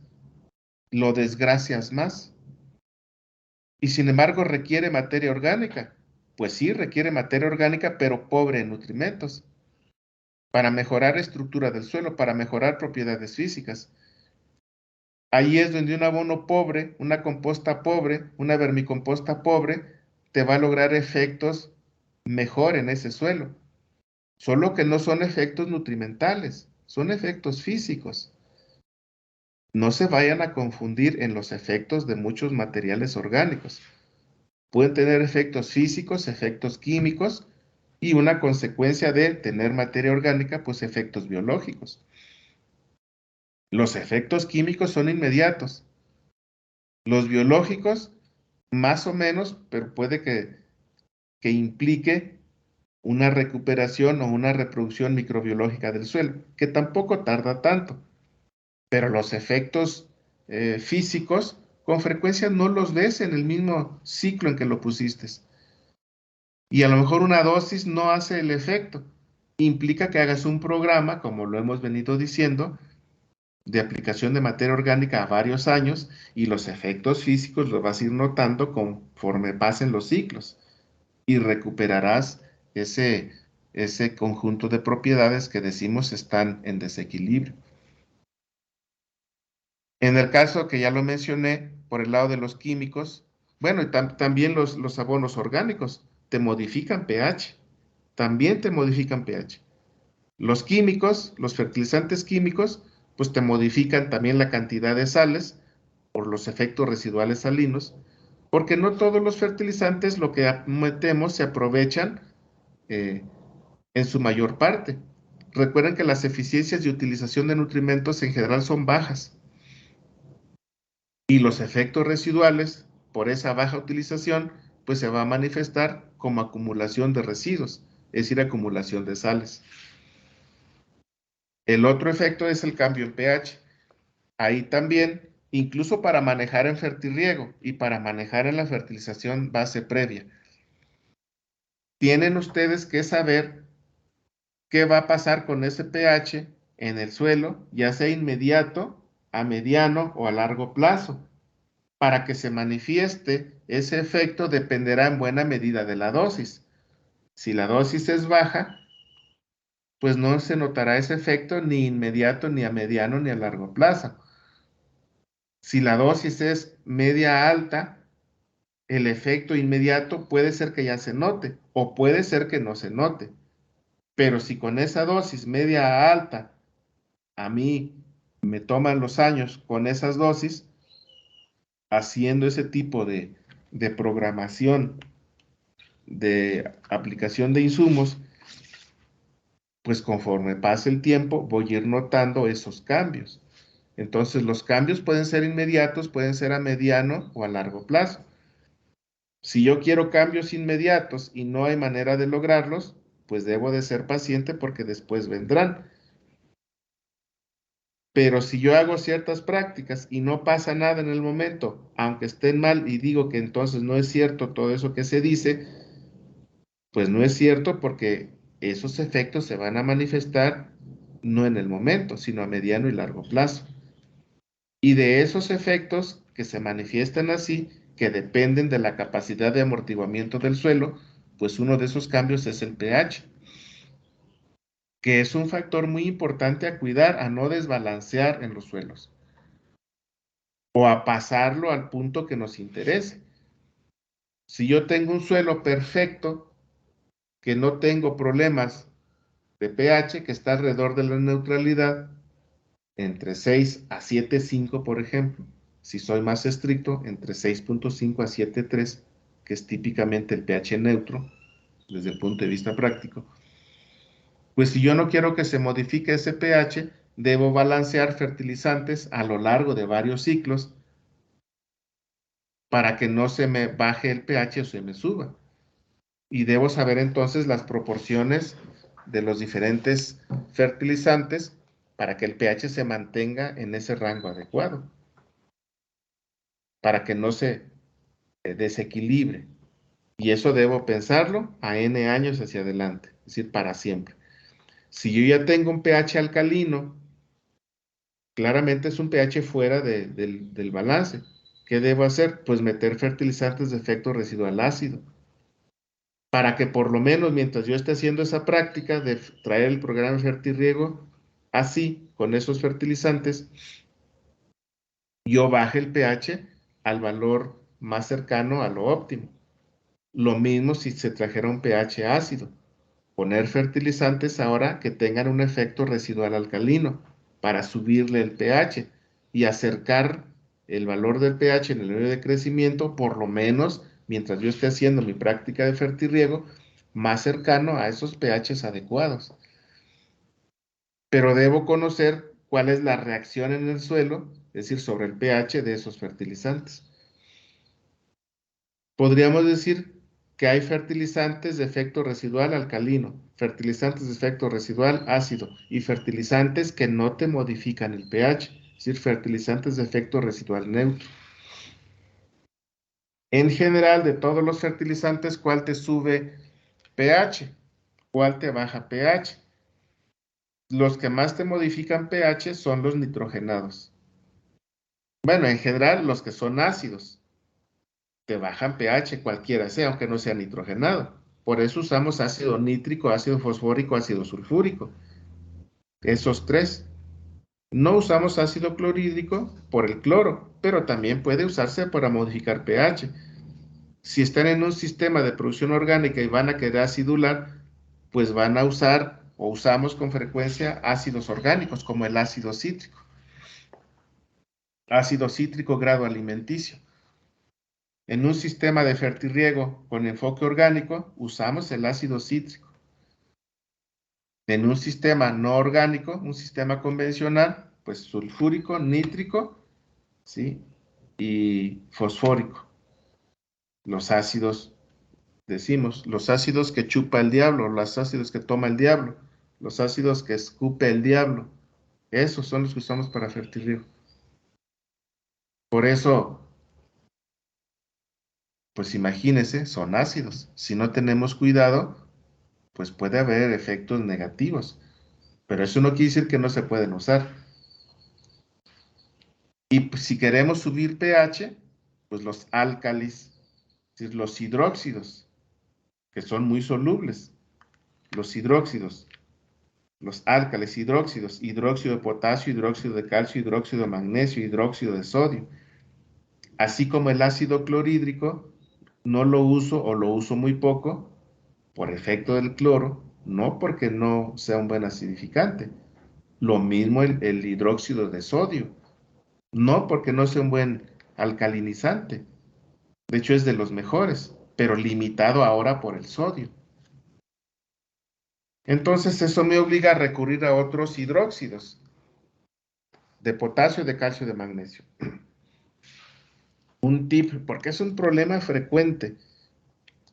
lo desgracias más. Y sin embargo requiere materia orgánica. pues sí, requiere materia orgánica, pero pobre en nutrimentos, para mejorar estructura del suelo, para mejorar propiedades físicas. Ahí es donde un abono pobre, una composta pobre, una vermicomposta pobre, te va a lograr efectos mejor en ese suelo. Solo que no son efectos nutrimentales, son efectos físicos. No se vayan a confundir en los efectos de muchos materiales orgánicos. Pueden tener efectos físicos, efectos químicos y una consecuencia de tener materia orgánica, pues efectos biológicos. Los efectos químicos son inmediatos. Los biológicos, más o menos, pero puede que implique una recuperación o una reproducción microbiológica del suelo, que tampoco tarda tanto. Pero los efectos físicos con frecuencia no los ves en el mismo ciclo en que lo pusiste. Y a lo mejor una dosis no hace el efecto. Implica que hagas un programa, como lo hemos venido diciendo, de aplicación de materia orgánica a varios años y los efectos físicos los vas a ir notando conforme pasen los ciclos y recuperarás ese conjunto de propiedades que decimos están en desequilibrio. En el caso que ya lo mencioné, por el lado de los químicos, bueno, y también los abonos orgánicos te modifican pH, también te modifican pH. Los químicos, los fertilizantes químicos, pues te modifican también la cantidad de sales por los efectos residuales salinos, porque no todos los fertilizantes lo que metemos se aprovechan eh, en su mayor parte. Recuerden que las eficiencias de utilización de nutrimentos en general son bajas y los efectos residuales por esa baja utilización pues se va a manifestar como acumulación de residuos, es decir, acumulación de sales. El otro efecto es el cambio en pH. Ahí también, incluso para manejar en fertirriego y para manejar en la fertilización base previa, tienen ustedes que saber qué va a pasar con ese pH en el suelo, ya sea inmediato, a mediano o a largo plazo. Para que se manifieste ese efecto dependerá en buena medida de la dosis. Si la dosis es baja, pues no se notará ese efecto ni inmediato, ni a mediano, ni a largo plazo. Si la dosis es media alta, el efecto inmediato puede ser que ya se note o puede ser que no se note. Pero si con esa dosis media alta a mí me toman los años con esas dosis, haciendo ese tipo de programación de aplicación de insumos, pues conforme pase el tiempo voy a ir notando esos cambios. Entonces los cambios pueden ser inmediatos, pueden ser a mediano o a largo plazo. Si yo quiero cambios inmediatos y no hay manera de lograrlos, pues debo de ser paciente porque después vendrán. Pero si yo hago ciertas prácticas y no pasa nada en el momento, aunque estén mal y digo que entonces no es cierto todo eso que se dice, pues no es cierto porque esos efectos se van a manifestar no en el momento, sino a mediano y largo plazo. Y de esos efectos que se manifiestan así, que dependen de la capacidad de amortiguamiento del suelo, pues uno de esos cambios es el pH, que es un factor muy importante a cuidar, a no desbalancear en los suelos o a pasarlo al punto que nos interese. Si yo tengo un suelo perfecto, que no tengo problemas de pH, que está alrededor de la neutralidad, entre 6 a 7,5, por ejemplo. Si soy más estricto, entre 6,5 a 7,3, que es típicamente el pH neutro, desde el punto de vista práctico. Pues si yo no quiero que se modifique ese pH, debo balancear fertilizantes a lo largo de varios ciclos para que no se me baje el pH o se me suba. Y debo saber entonces las proporciones de los diferentes fertilizantes para que el pH se mantenga en ese rango adecuado, para que no se desequilibre. Y eso debo pensarlo a N años hacia adelante, es decir, para siempre. Si yo ya tengo un pH alcalino, claramente es un pH fuera del balance. ¿Qué debo hacer? Pues meter fertilizantes de efecto residual ácido para que por lo menos mientras yo esté haciendo esa práctica de traer el programa de fertirriego así, con esos fertilizantes, yo baje el pH al valor más cercano a lo óptimo. Lo mismo si se trajera un pH ácido. Poner fertilizantes ahora que tengan un efecto residual alcalino para subirle el pH y acercar el valor del pH en el medio de crecimiento, por lo menos mientras yo esté haciendo mi práctica de fertirriego, más cercano a esos pHs adecuados. Pero debo conocer cuál es la reacción en el suelo, es decir, sobre el pH de esos fertilizantes. Podríamos decir que hay fertilizantes de efecto residual alcalino, fertilizantes de efecto residual ácido y fertilizantes que no te modifican el pH, es decir, fertilizantes de efecto residual neutro. En general, de todos los fertilizantes, ¿cuál te sube pH? ¿Cuál te baja pH? Los que más te modifican pH son los nitrogenados. Bueno, en general, los que son ácidos te bajan pH, cualquiera sea, aunque no sea nitrogenado. Por eso usamos ácido nítrico, ácido fosfórico, ácido sulfúrico. Esos tres. No usamos ácido clorhídrico por el cloro, pero también puede usarse para modificar pH. Si están en un sistema de producción orgánica y van a querer acidular, pues van a usar o usamos con frecuencia ácidos orgánicos como el ácido cítrico grado alimenticio. En un sistema de fertirriego con enfoque orgánico, usamos el ácido cítrico. En un sistema no orgánico, un sistema convencional, pues sulfúrico, nítrico, ¿sí? Y fosfórico. Los ácidos, decimos, los ácidos que chupa el diablo, los ácidos que toma el diablo, los ácidos que escupe el diablo. Esos son los que usamos para fertirriego. Por eso, pues imagínense, son ácidos. Si no tenemos cuidado, pues puede haber efectos negativos. Pero eso no quiere decir que no se pueden usar. Y pues, si queremos subir pH, pues los álcalis, es decir, los hidróxidos, que son muy solubles, los hidróxidos, los álcalis, hidróxidos, hidróxido de potasio, hidróxido de calcio, hidróxido de magnesio, hidróxido de sodio, así como el ácido clorhídrico, no lo uso o lo uso muy poco por efecto del cloro, no porque no sea un buen acidificante. Lo mismo el hidróxido de sodio, no porque no sea un buen alcalinizante. De hecho, es de los mejores, pero limitado ahora por el sodio. Entonces, eso me obliga a recurrir a otros hidróxidos de potasio, de calcio, de magnesio. Un tip, porque es un problema frecuente.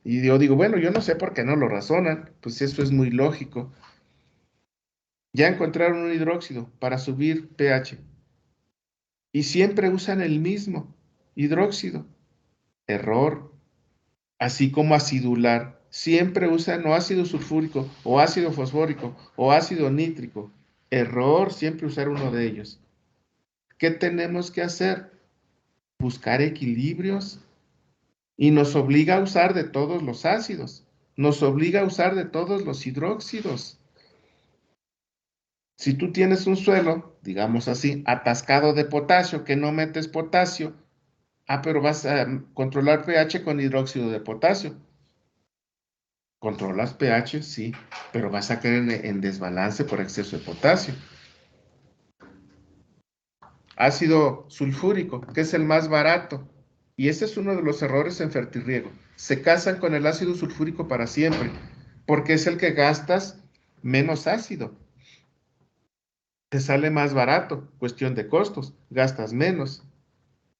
Y yo digo, bueno, yo no sé por qué no lo razonan, pues eso es muy lógico. Ya encontraron un hidróxido para subir pH y siempre usan el mismo hidróxido. Error. Así como acidular, siempre usan o ácido sulfúrico, o ácido fosfórico, o ácido nítrico. Error, siempre usar uno de ellos. ¿Qué tenemos que hacer? Buscar equilibrios y nos obliga a usar de todos los ácidos, nos obliga a usar de todos los hidróxidos. Si tú tienes un suelo, digamos así, atascado de potasio, que no metes potasio, pero vas a controlar pH con hidróxido de potasio. Controlas pH, sí, pero vas a caer en desbalance por exceso de potasio. Ácido sulfúrico, que es el más barato. Y ese es uno de los errores en fertirriego. Se casan con el ácido sulfúrico para siempre, porque es el que gastas menos ácido. Te sale más barato, cuestión de costos, gastas menos.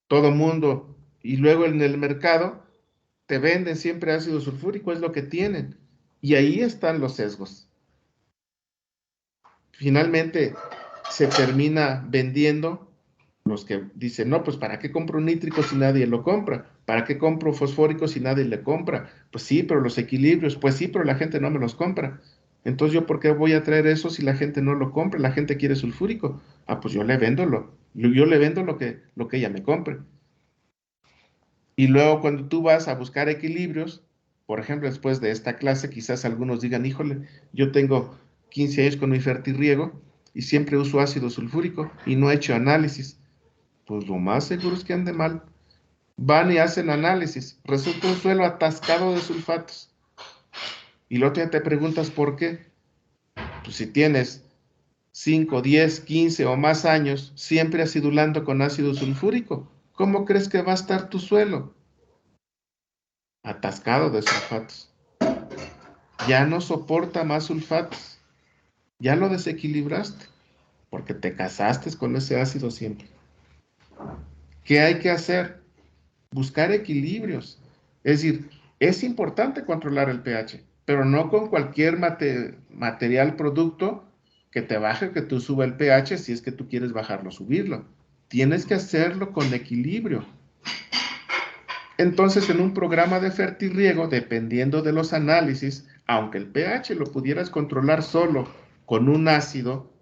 Todo mundo, y luego en el mercado, te venden siempre ácido sulfúrico, es lo que tienen. Y ahí están los sesgos. Finalmente se termina vendiendo los que dicen, no, pues ¿para qué compro nítrico si nadie lo compra? ¿Para qué compro fosfórico si nadie le compra? Pues sí, pero los equilibrios, pues sí, pero la gente no me los compra. Entonces, ¿yo por qué voy a traer eso si la gente no lo compra? La gente quiere sulfúrico. Ah, pues yo le vendo yo le vendo lo que ella me compre. Y luego cuando tú vas a buscar equilibrios, por ejemplo, después de esta clase, quizás algunos digan, híjole, yo tengo 15 años con mi fertirriego y siempre uso ácido sulfúrico y no he hecho análisis. Pues lo más seguro es que ande mal. Van y hacen análisis. Resulta un suelo atascado de sulfatos. Y luego te preguntas por qué. Pues si tienes 5, 10, 15 o más años siempre acidulando con ácido sulfúrico, ¿cómo crees que va a estar tu suelo? Atascado de sulfatos. Ya no soporta más sulfatos. Ya lo desequilibraste, porque te casaste con ese ácido siempre. ¿Qué hay que hacer? Buscar equilibrios. Es decir, es importante controlar el pH, pero no con cualquier material, producto que te baje o que tú suba el pH si es que tú quieres bajarlo o subirlo. Tienes que hacerlo con equilibrio. Entonces, en un programa de fertirriego, dependiendo de los análisis, aunque el pH lo pudieras controlar solo con un ácido,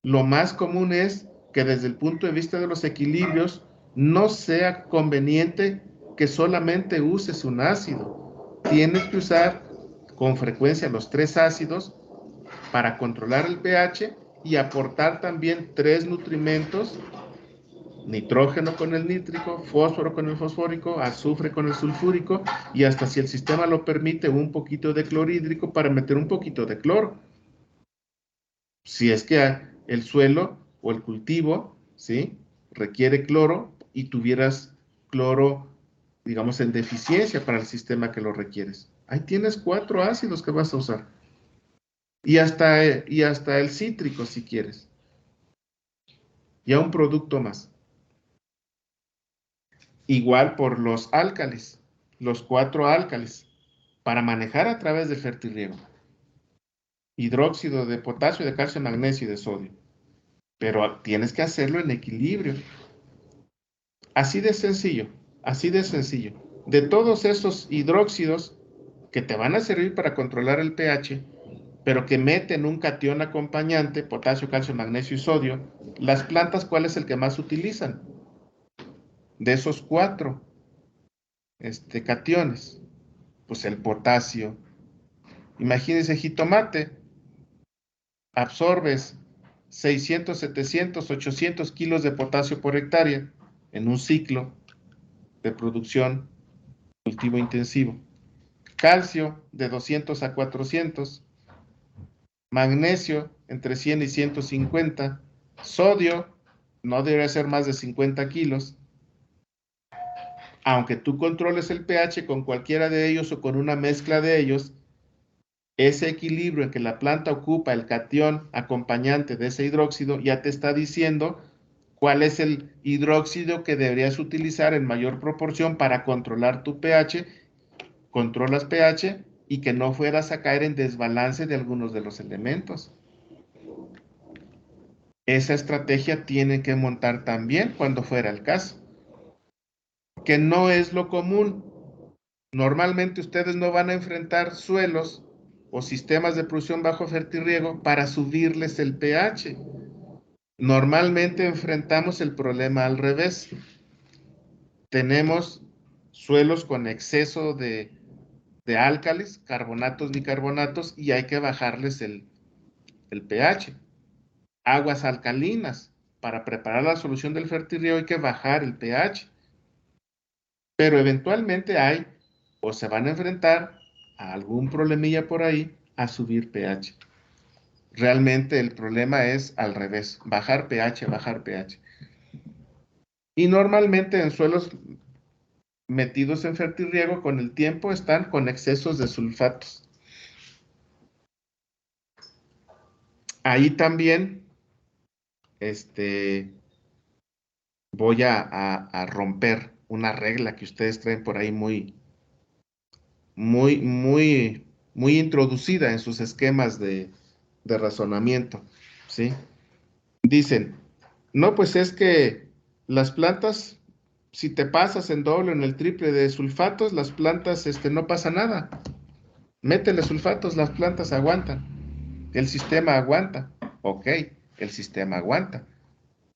lo más común es que desde el punto de vista de los equilibrios no sea conveniente que solamente uses un ácido. Tienes que usar con frecuencia los 3 ácidos para controlar el pH y aportar también 3 nutrimentos: nitrógeno con el nítrico, fósforo con el fosfórico, azufre con el sulfúrico y hasta, si el sistema lo permite, un poquito de clorhídrico para meter un poquito de cloro. Si es que el suelo o el cultivo, ¿sí?, requiere cloro y tuvieras cloro, digamos, en deficiencia para el sistema que lo requieres. Ahí tienes 4 ácidos que vas a usar. Y hasta el cítrico, si quieres. Ya un producto más. Igual por los álcalis, los 4 álcalis, para manejar a través del fertirriego. Hidróxido de potasio, de calcio, magnesio y de sodio. Pero tienes que hacerlo en equilibrio. Así de sencillo, así de sencillo. De todos esos hidróxidos que te van a servir para controlar el pH, pero que meten un catión acompañante, potasio, calcio, magnesio y sodio, las plantas, ¿cuál es el que más utilizan? De esos 4 cationes, pues el potasio. Imagínense, jitomate, absorbes 600, 700, 800 kilos de potasio por hectárea en un ciclo de producción cultivo intensivo. Calcio de 200 a 400, magnesio entre 100 y 150, sodio no debe ser más de 50 kilos. Aunque tú controles el pH con cualquiera de ellos o con una mezcla de ellos, ese equilibrio en que la planta ocupa el catión acompañante de ese hidróxido ya te está diciendo cuál es el hidróxido que deberías utilizar en mayor proporción para controlar tu pH. Controlas pH y que no fueras a caer en desbalance de algunos de los elementos. Esa estrategia tiene que montar también cuando fuera el caso, que no es lo común. Normalmente ustedes no van a enfrentar suelos o sistemas de producción bajo fertirriego para subirles el pH. Normalmente enfrentamos el problema al revés. Tenemos suelos con exceso de álcalis, carbonatos, bicarbonatos, y hay que bajarles el pH. Aguas alcalinas. Para preparar la solución del fertirriego hay que bajar el pH. Pero eventualmente o se van a enfrentar a algún problemilla por ahí a subir pH. Realmente el problema es al revés, bajar pH, bajar pH. Y normalmente en suelos metidos en fertirriego con el tiempo están con excesos de sulfatos. Ahí también voy a romper una regla que ustedes traen por ahí muy introducida en sus esquemas de razonamiento, ¿sí? Dicen, no, pues es que las plantas, si te pasas en doble o en el triple de sulfatos, las plantas no pasa nada. Métele sulfatos, las plantas aguantan. El sistema aguanta. Ok, el sistema aguanta.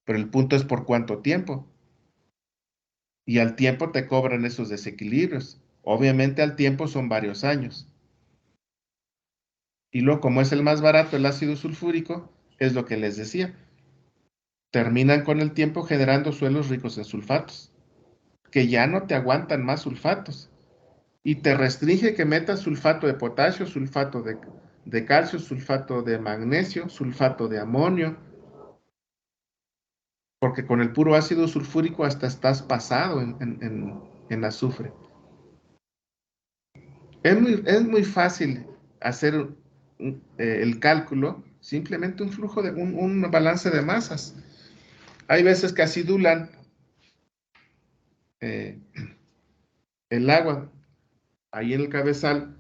Pero el punto es por cuánto tiempo. Y al tiempo te cobran esos desequilibrios. Obviamente al tiempo son varios años. Y luego, como es el más barato, el ácido sulfúrico, es lo que les decía. Terminan con el tiempo generando suelos ricos en sulfatos, que ya no te aguantan más sulfatos. Y te restringe que metas sulfato de potasio, sulfato de calcio, sulfato de magnesio, sulfato de amonio, porque con el puro ácido sulfúrico hasta estás pasado en azufre. Es muy fácil hacer el cálculo, simplemente un flujo de un balance de masas. Hay veces que acidulan eh, el agua ahí en el cabezal,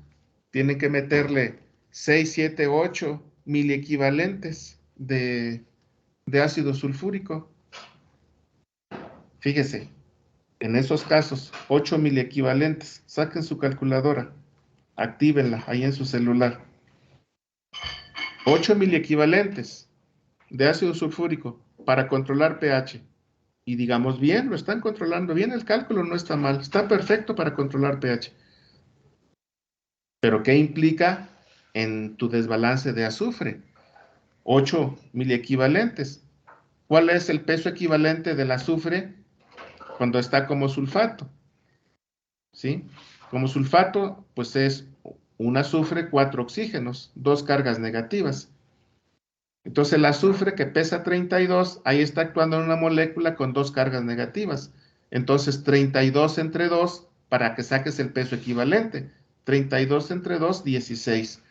tienen que meterle 6, 7, 8 miliequivalentes de ácido sulfúrico. Fíjese, en esos casos, 8 miliequivalentes. Saquen su calculadora, actívenla ahí en su celular. 8 miliequivalentes de ácido sulfúrico para controlar pH. Y digamos bien, lo están controlando bien, el cálculo no está mal, está perfecto para controlar pH. Pero ¿qué implica en tu desbalance de azufre? 8 miliequivalentes. ¿Cuál es el peso equivalente del azufre cuando está como sulfato? ¿Sí? Como sulfato, pues es un azufre, 4 oxígenos, 2 cargas negativas. Entonces el azufre que pesa 32, ahí está actuando en una molécula con 2 cargas negativas. Entonces 32 entre 2 para que saques el peso equivalente. 32 entre 2, 16.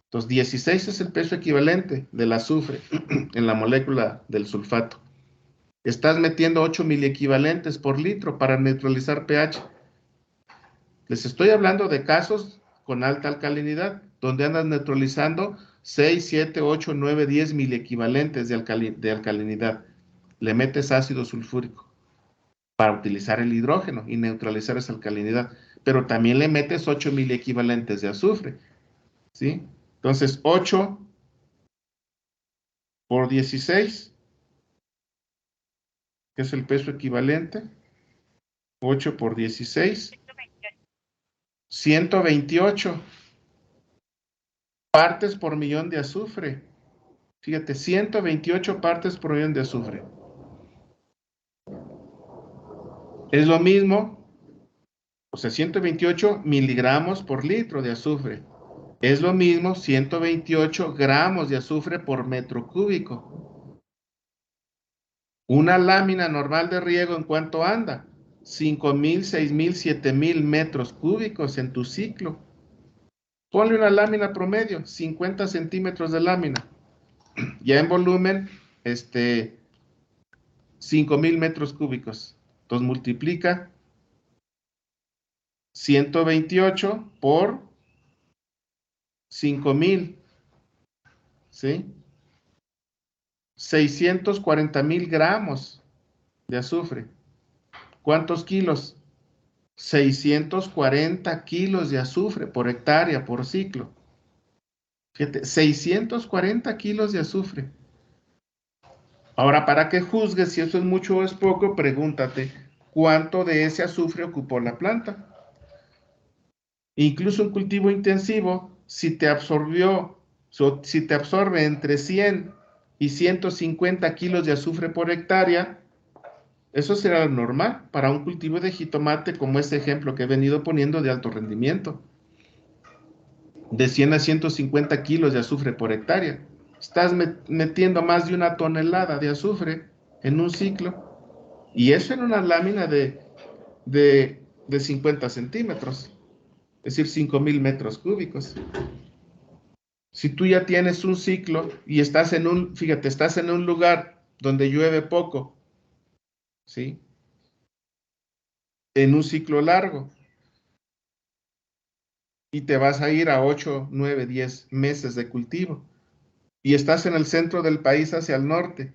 Entonces 16 es el peso equivalente del azufre en la molécula del sulfato. Estás metiendo 8 miliequivalentes por litro para neutralizar pH. Les estoy hablando de casos con alta alcalinidad, donde andas neutralizando 6, 7, 8, 9, 10 miliequivalentes de alcalinidad. Le metes ácido sulfúrico para utilizar el hidrógeno y neutralizar esa alcalinidad. Pero también le metes 8 miliequivalentes de azufre. ¿Sí? Entonces, 8 por 16, que es el peso equivalente. 8 por 16, 128 partes por millón de azufre. Fíjate, 128 partes por millón de azufre. Es lo mismo, o sea, 128 miligramos por litro de azufre. Es lo mismo 128 gramos de azufre por metro cúbico. Una lámina normal de riego, ¿en cuánto anda? 5,000, 6,000, 7,000 metros cúbicos en tu ciclo. Ponle una lámina promedio, 50 centímetros de lámina. Ya en volumen, 5,000 metros cúbicos. Entonces multiplica 128 por 5,000, ¿sí? 640,000 gramos de azufre. ¿Cuántos kilos? 640 kilos de azufre por hectárea, por ciclo. Fíjate, 640 kilos de azufre. Ahora, para que juzgues si eso es mucho o es poco, pregúntate, ¿cuánto de ese azufre ocupó la planta? Incluso un cultivo intensivo, si te absorbe entre 100 y 150 kilos de azufre por hectárea, eso será lo normal para un cultivo de jitomate como este ejemplo que he venido poniendo de alto rendimiento. De 100 a 150 kilos de azufre por hectárea. Estás metiendo más de 1 tonelada de azufre en un ciclo. Y eso en una lámina de 50 centímetros. Es decir, 5,000 metros cúbicos. Si tú ya tienes un ciclo y estás fíjate, estás en un lugar donde llueve poco, ¿sí? En un ciclo largo, y te vas a ir a 8, 9, 10 meses de cultivo, y estás en el centro del país hacia el norte,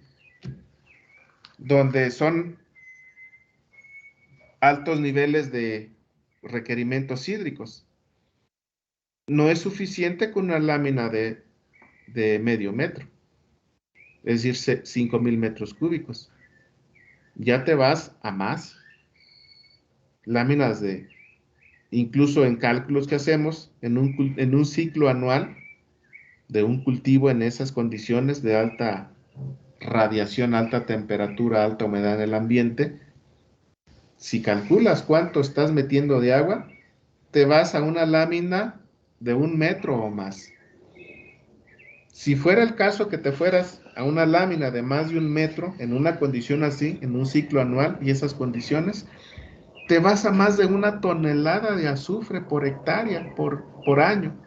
donde son altos niveles de requerimientos hídricos. No es suficiente con una lámina de medio metro, es decir, 5,000 metros cúbicos. Ya te vas a más láminas incluso en cálculos que hacemos en un ciclo anual de un cultivo en esas condiciones de alta radiación, alta temperatura, alta humedad en el ambiente, si calculas cuánto estás metiendo de agua, te vas a una lámina de 1 metro o más. Si fuera el caso que te fueras a una lámina de más de 1 metro en una condición así, en un ciclo anual y esas condiciones, te vas a más de 1 tonelada de azufre por hectárea, por año,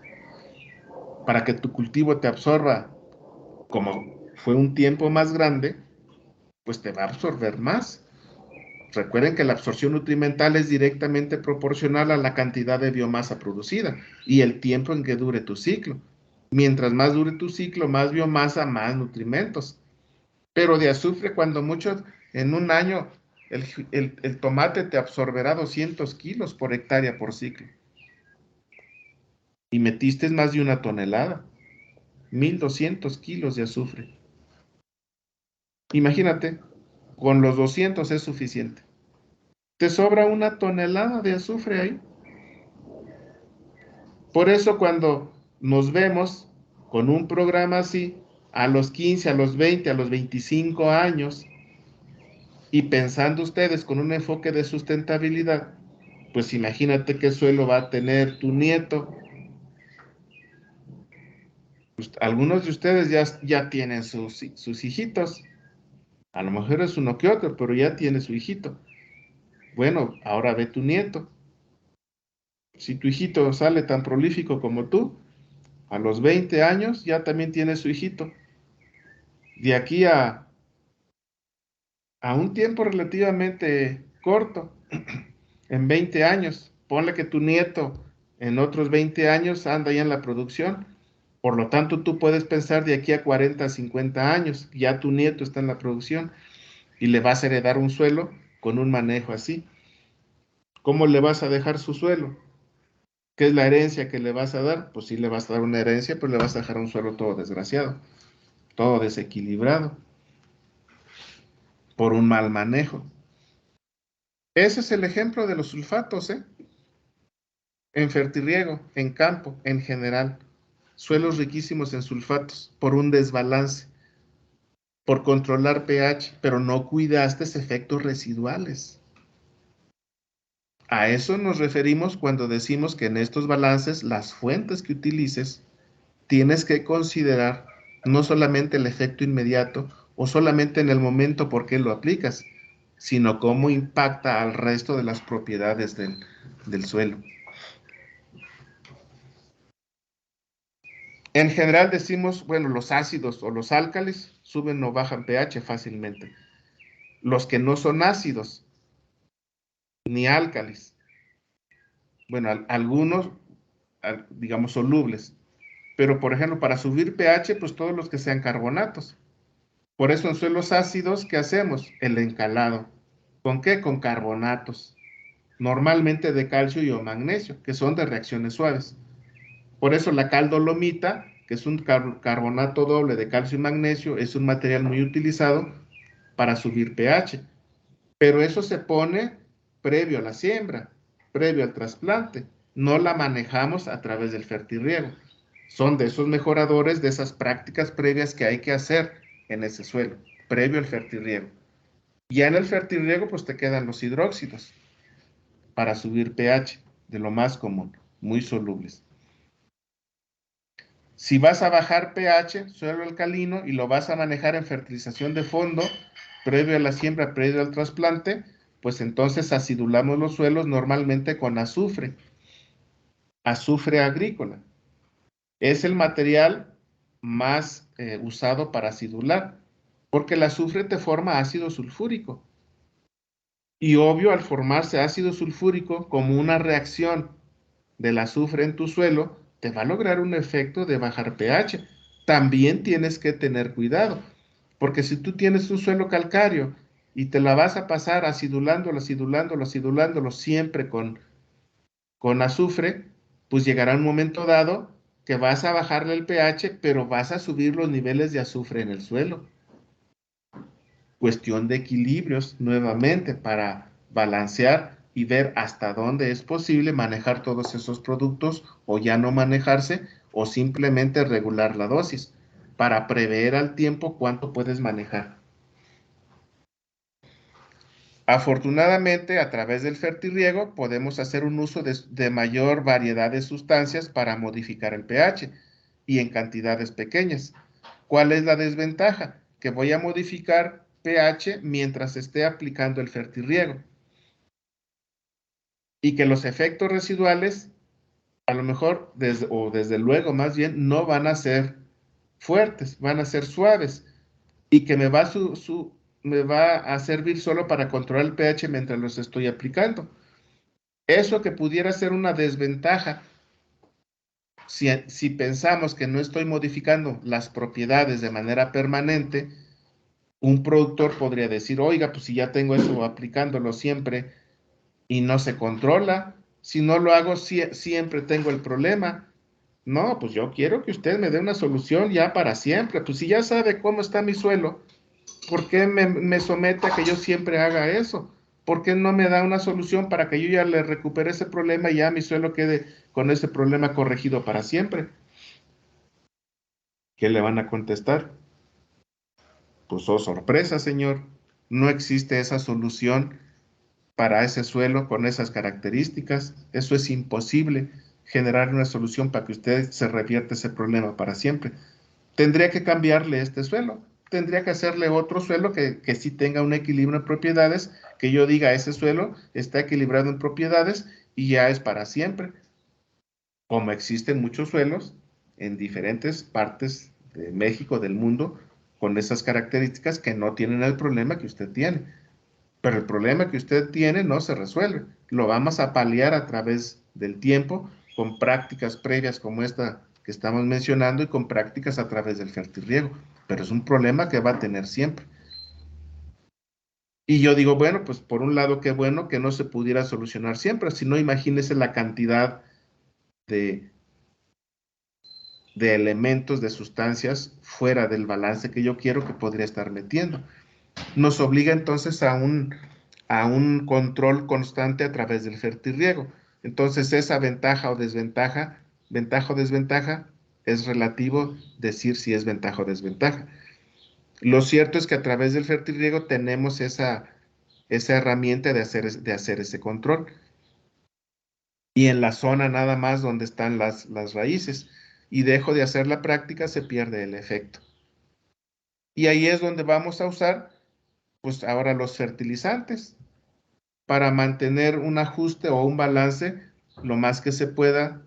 para que tu cultivo te absorba. Como fue un tiempo más grande, pues te va a absorber más. Recuerden que la absorción nutrimental es directamente proporcional a la cantidad de biomasa producida y el tiempo en que dure tu ciclo. Mientras más dure tu ciclo, más biomasa, más nutrimentos. Pero de azufre, cuando mucho, en un año, el tomate te absorberá 200 kilos por hectárea por ciclo. Y metiste más de 1 tonelada, 1200 kilos de azufre. Imagínate, con los 200 es suficiente. Te sobra 1 tonelada de azufre ahí. Por eso cuando nos vemos con un programa así, a los 15, a los 20, a los 25 años, y pensando ustedes con un enfoque de sustentabilidad, pues imagínate qué suelo va a tener tu nieto. Pues, algunos de ustedes ya tienen sus hijitos. A lo mejor es uno que otro, pero ya tiene su hijito. Bueno, ahora ve tu nieto. Si tu hijito sale tan prolífico como tú, a los 20 años ya también tiene su hijito. De aquí a un tiempo relativamente corto, en 20 años, ponle que tu nieto en otros 20 años anda ya en la producción. Por lo tanto, tú puedes pensar de aquí a 40, 50 años, ya tu nieto está en la producción y le vas a heredar un suelo con un manejo así. ¿Cómo le vas a dejar su suelo? ¿Qué es la herencia que le vas a dar? Pues sí le vas a dar una herencia, pero le vas a dejar un suelo todo desgraciado, todo desequilibrado, por un mal manejo. Ese es el ejemplo de los sulfatos, ¿eh? En fertirriego, en campo, en general. Suelos riquísimos en sulfatos, por un desbalance, por controlar pH, pero no cuidaste efectos residuales. A eso nos referimos cuando decimos que en estos balances, las fuentes que utilices, tienes que considerar no solamente el efecto inmediato o solamente en el momento por qué lo aplicas, sino cómo impacta al resto de las propiedades del suelo. En general decimos, bueno, los ácidos o los álcalis suben o bajan pH fácilmente. Los que no son ácidos ni álcalis, bueno, algunos, digamos, solubles. Pero, por ejemplo, para subir pH, pues todos los que sean carbonatos. Por eso en suelos ácidos, ¿qué hacemos? El encalado. ¿Con qué? Con carbonatos. Normalmente de calcio y o magnesio, que son de reacciones suaves. Por eso la cal-dolomita, que es un carbonato doble de calcio y magnesio, es un material muy utilizado para subir pH. Pero eso se pone previo a la siembra, previo al trasplante. No la manejamos a través del fertirriego. Son de esos mejoradores, de esas prácticas previas que hay que hacer en ese suelo, previo al fertirriego. Ya en el fertirriego, pues te quedan los hidróxidos para subir pH, de lo más común, muy solubles. Si vas a bajar pH, suelo alcalino, y lo vas a manejar en fertilización de fondo, previo a la siembra, previo al trasplante, pues entonces acidulamos los suelos normalmente con azufre, azufre agrícola. Es el material más usado para acidular, porque el azufre te forma ácido sulfúrico. Y obvio, al formarse ácido sulfúrico como una reacción del azufre en tu suelo, te va a lograr un efecto de bajar pH. También tienes que tener cuidado, porque si tú tienes un suelo calcáreo y te la vas a pasar acidulándolo, acidulándolo, acidulándolo siempre con azufre, pues llegará un momento dado que vas a bajarle el pH, pero vas a subir los niveles de azufre en el suelo. Cuestión de equilibrios nuevamente para balancear y ver hasta dónde es posible manejar todos esos productos o ya no manejarse o simplemente regular la dosis para prever al tiempo cuánto puedes manejar. Afortunadamente, a través del fertirriego podemos hacer un uso de mayor variedad de sustancias para modificar el pH y en cantidades pequeñas. ¿Cuál es la desventaja? Que voy a modificar pH mientras esté aplicando el fertirriego y que los efectos residuales, a lo mejor, desde luego más bien, no van a ser fuertes, van a ser suaves y que me va a servir solo para controlar el pH mientras los estoy aplicando. Eso que pudiera ser una desventaja si pensamos que no estoy modificando las propiedades de manera permanente, un productor podría decir, oiga, pues si ya tengo eso aplicándolo siempre y no se controla, si no lo hago siempre tengo el problema. No, pues yo quiero que usted me dé una solución ya para siempre. Pues si ya sabe cómo está mi suelo, ¿por qué me somete a que yo siempre haga eso? ¿Por qué no me da una solución para que yo ya le recupere ese problema y ya mi suelo quede con ese problema corregido para siempre? ¿Qué le van a contestar? Pues, oh, sorpresa, señor. No existe esa solución para ese suelo con esas características. Eso es imposible, generar una solución para que usted se revierta ese problema para siempre. Tendría que cambiarle este suelo. Tendría que hacerle otro suelo que sí tenga un equilibrio en propiedades, que yo diga, ese suelo está equilibrado en propiedades y ya es para siempre. Como existen muchos suelos en diferentes partes de México, del mundo, con esas características que no tienen el problema que usted tiene. Pero el problema que usted tiene no se resuelve. Lo vamos a paliar a través del tiempo con prácticas previas como esta que estamos mencionando y con prácticas a través del fertirriego. Pero es un problema que va a tener siempre. Y yo digo, bueno, pues por un lado, qué bueno que no se pudiera solucionar siempre. Si no, imagínese la cantidad de, de elementos, de sustancias fuera del balance que yo quiero que podría estar metiendo. Nos obliga entonces a un control constante a través del fertirriego. Entonces, esa ventaja o desventaja, es relativo decir si es ventaja o desventaja. Lo cierto es que a través del fertirriego tenemos esa herramienta de hacer ese control. Y en la zona nada más donde están las raíces. Y dejo de hacer la práctica, se pierde el efecto. Y ahí es donde vamos a usar, pues ahora los fertilizantes, para mantener un ajuste o un balance lo más que se pueda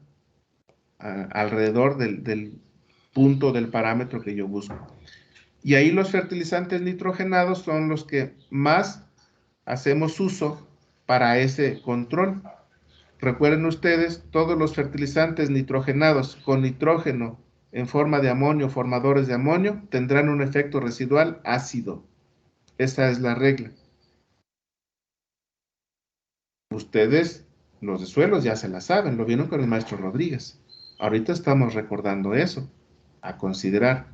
alrededor del punto del parámetro que yo busco. Y ahí los fertilizantes nitrogenados son los que más hacemos uso para ese control. Recuerden ustedes, todos los fertilizantes nitrogenados con nitrógeno en forma de amonio, formadores de amonio, tendrán un efecto residual ácido. Esa es la regla. Ustedes, los de suelos, ya se la saben, lo vieron con el maestro Rodríguez. Ahorita estamos recordando eso, a considerar.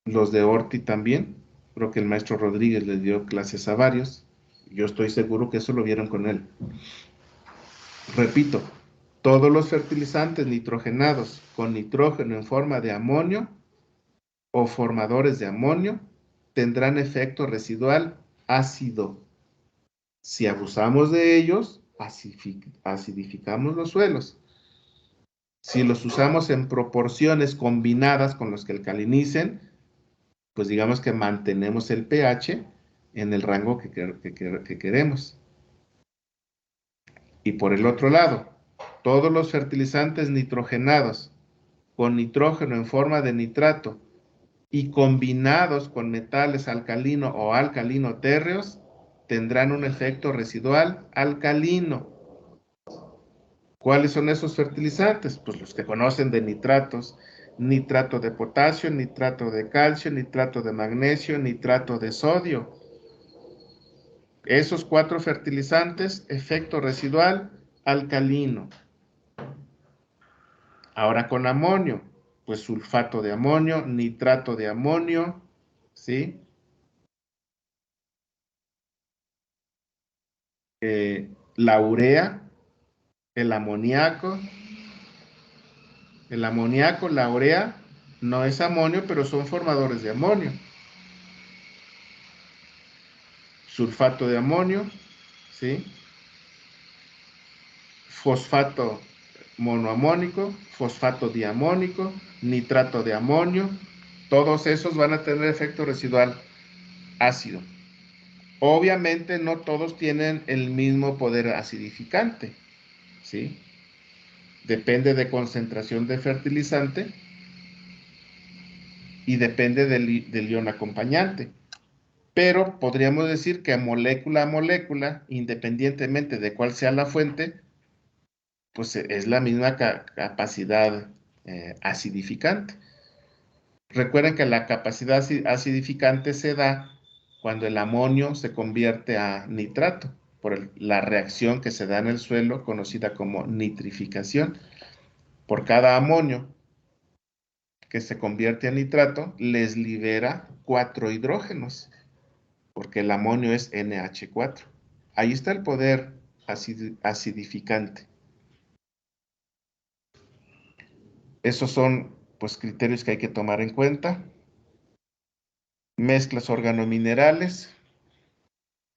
Los de Orti también, creo que el maestro Rodríguez les dio clases a varios. Yo estoy seguro que eso lo vieron con él. Repito, todos los fertilizantes nitrogenados con nitrógeno en forma de amonio o formadores de amonio tendrán efecto residual ácido. Si abusamos de ellos, acidificamos los suelos. Si los usamos en proporciones combinadas con los que alcalinicen, pues digamos que mantenemos el pH en el rango que queremos. Y por el otro lado, todos los fertilizantes nitrogenados con nitrógeno en forma de nitrato y combinados con metales alcalino o alcalino térreos tendrán un efecto residual alcalino. ¿Cuáles son esos fertilizantes? Pues los que conocen de nitratos: nitrato de potasio, nitrato de calcio, nitrato de magnesio, nitrato de sodio. Esos 4 fertilizantes, efecto residual alcalino. Ahora con amonio, pues sulfato de amonio, nitrato de amonio, ¿sí? la urea, el amoníaco. El amoníaco, la urea, no es amonio, pero son formadores de amonio. Sulfato de amonio, ¿sí? Fosfato monoamónico, fosfato diamónico, nitrato de amonio. Todos esos van a tener efecto residual ácido. Obviamente no todos tienen el mismo poder acidificante, ¿sí? Depende de concentración de fertilizante y depende del ion acompañante. Pero podríamos decir que molécula a molécula, independientemente de cuál sea la fuente, pues es la misma capacidad acidificante. Recuerden que la capacidad acidificante se da cuando el amonio se convierte a nitrato, por la reacción que se da en el suelo, conocida como nitrificación. Por cada amonio que se convierte a nitrato, les libera 4 hidrógenos, porque el amonio es NH4. Ahí está el poder acidificante. Esos son, pues, criterios que hay que tomar en cuenta. Mezclas organominerales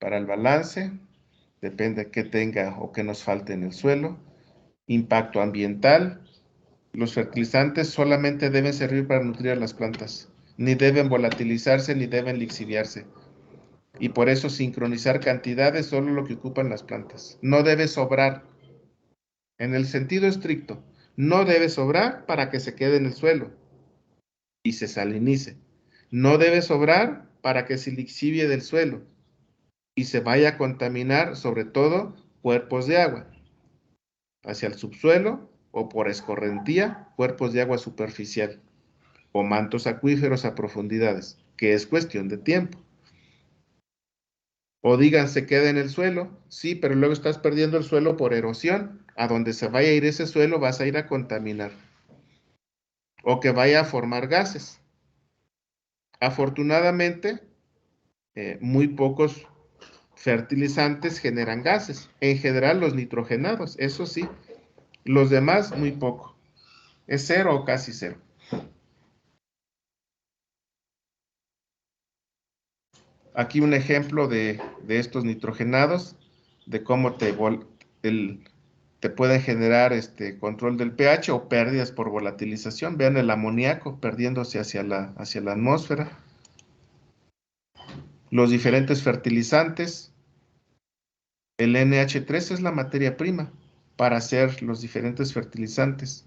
para el balance, depende de qué tenga o qué nos falte en el suelo. Impacto ambiental. Los fertilizantes solamente deben servir para nutrir a las plantas. Ni deben volatilizarse, ni deben lixiviarse. Y por eso sincronizar cantidades es solo lo que ocupan las plantas. No debe sobrar. En el sentido estricto, no debe sobrar para que se quede en el suelo y se salinice. No debe sobrar para que se lixivie del suelo y se vaya a contaminar, sobre todo, cuerpos de agua, hacia el subsuelo o por escorrentía, cuerpos de agua superficial o mantos acuíferos a profundidades, que es cuestión de tiempo. O digan, se queda en el suelo, sí, pero luego estás perdiendo el suelo por erosión. A donde se vaya a ir ese suelo vas a ir a contaminar. O que vaya a formar gases. Afortunadamente, muy pocos fertilizantes generan gases. En general, los nitrogenados, eso sí. Los demás, muy poco. Es cero o casi cero. Aquí un ejemplo de estos nitrogenados, de cómo te pueden generar control del pH o pérdidas por volatilización. Vean el amoníaco perdiéndose hacia la atmósfera. Los diferentes fertilizantes. El NH3 es la materia prima para hacer los diferentes fertilizantes.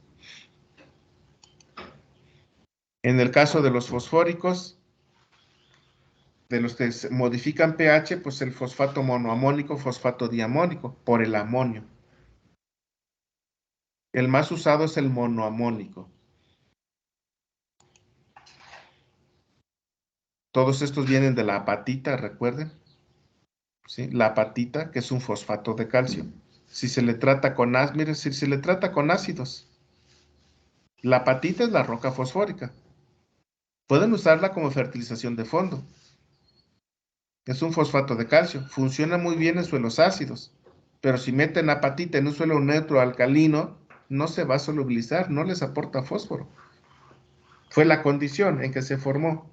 En el caso de los fosfóricos, de los que modifican pH, pues el fosfato monoamónico, fosfato diamónico, por el amonio. El más usado es el monoamónico. Todos estos vienen de la apatita, recuerden. ¿Sí? La apatita, que es un fosfato de calcio. Si se le trata con miren, si se le trata con ácidos, la apatita es la roca fosfórica. Pueden usarla como fertilización de fondo. Es un fosfato de calcio. Funciona muy bien en suelos ácidos. Pero si meten apatita en un suelo neutro alcalino, no se va a solubilizar, no les aporta fósforo. Fue la condición en que se formó.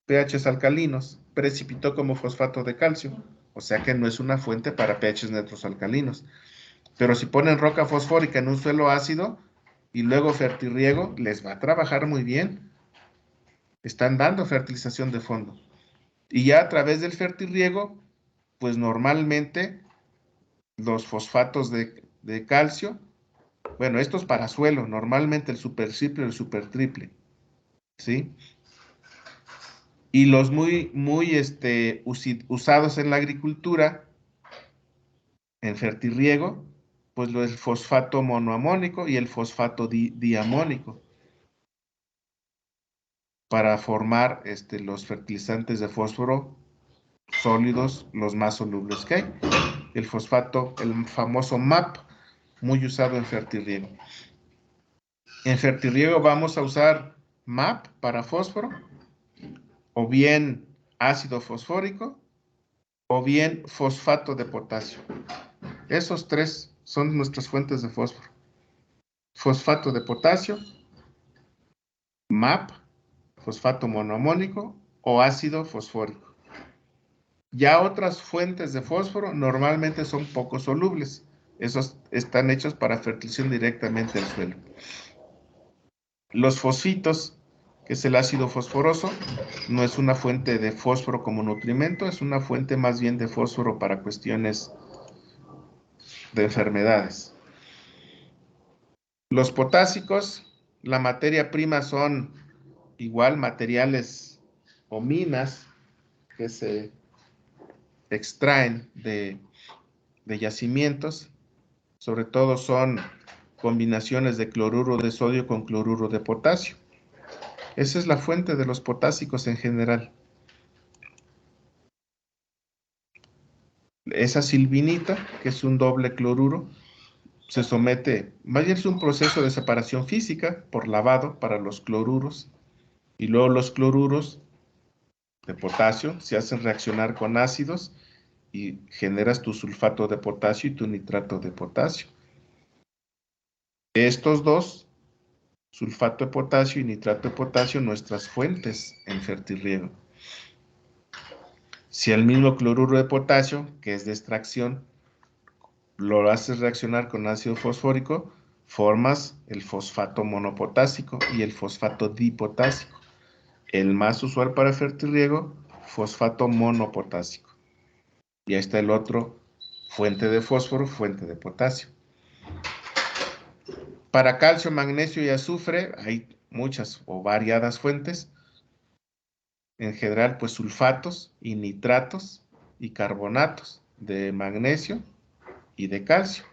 pHs alcalinos, precipitó como fosfato de calcio. O sea que no es una fuente para pHs neutros alcalinos. Pero si ponen roca fosfórica en un suelo ácido y luego fertirriego, les va a trabajar muy bien. Están dando fertilización de fondo. Y ya a través del fertirriego, pues normalmente los fosfatos de calcio, bueno, estos para suelo, normalmente el super simple o el super triple, ¿sí? Y los muy usados en la agricultura, en fertirriego, pues el fosfato monoamónico y el fosfato diamónico, para formar los fertilizantes de fósforo sólidos, los más solubles que hay. El fosfato, el famoso MAP, muy usado en fertirriego. En fertirriego vamos a usar MAP para fósforo, o bien ácido fosfórico, o bien fosfato de potasio. Esos tres son nuestras fuentes de fósforo. Fosfato de potasio, MAP, fosfato monoamónico o ácido fosfórico. Ya otras fuentes de fósforo normalmente son poco solubles. Esos están hechos para fertilización directamente al suelo. Los fosfitos, que es el ácido fosforoso, no es una fuente de fósforo como nutrimento, es una fuente más bien de fósforo para cuestiones de enfermedades. Los potásicos, la materia prima son igual materiales o minas que se extraen de yacimientos, sobre todo son combinaciones de cloruro de sodio con cloruro de potasio. Esa es la fuente de los potásicos en general. Esa silvinita, que es un doble cloruro, se somete, más bien es un proceso de separación física por lavado para los cloruros, y luego los cloruros de potasio se hacen reaccionar con ácidos y generas tu sulfato de potasio y tu nitrato de potasio. Estos dos, sulfato de potasio y nitrato de potasio, nuestras fuentes en fertirriego. Si el mismo cloruro de potasio, que es de extracción, lo haces reaccionar con ácido fosfórico, formas el fosfato monopotásico y el fosfato dipotásico. El más usual para fertirriego, fosfato monopotásico. Y ahí está el otro, fuente de fósforo, fuente de potasio. Para calcio, magnesio y azufre hay muchas o variadas fuentes. En general, pues sulfatos y nitratos y carbonatos de magnesio y de calcio.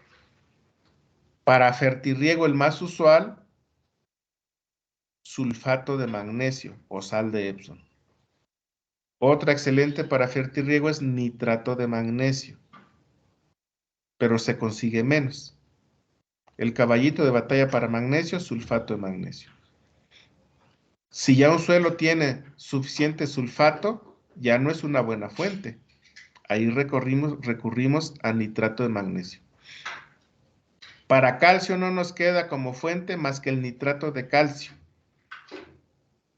Para fertirriego, el más usual, sulfato de magnesio o sal de Epsom. Otra excelente para fertirriego es nitrato de magnesio, pero se consigue menos. El caballito de batalla para magnesio, sulfato de magnesio. Si ya un suelo tiene suficiente sulfato, ya no es una buena fuente. Ahí recurrimos a nitrato de magnesio. Para calcio no nos queda como fuente más que el nitrato de calcio,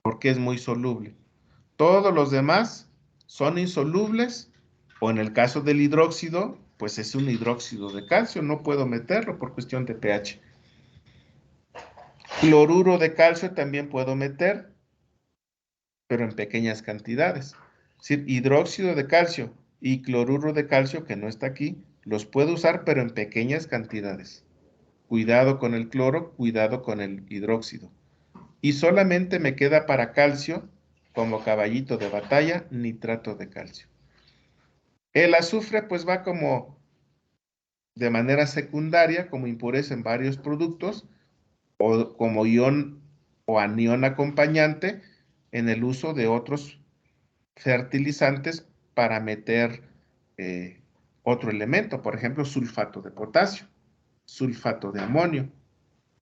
porque es muy soluble. Todos los demás son insolubles, o en el caso del hidróxido, pues es un hidróxido de calcio, no puedo meterlo por cuestión de pH. Cloruro de calcio también puedo meter, pero en pequeñas cantidades. Es decir, hidróxido de calcio y cloruro de calcio, que no está aquí, los puedo usar, pero en pequeñas cantidades. Cuidado con el cloro, cuidado con el hidróxido. Y solamente me queda para calcio, como caballito de batalla, nitrato de calcio. El azufre pues va como de manera secundaria, como impureza en varios productos, o como ion o anión acompañante en el uso de otros fertilizantes para meter otro elemento, por ejemplo, sulfato de potasio, sulfato de amonio,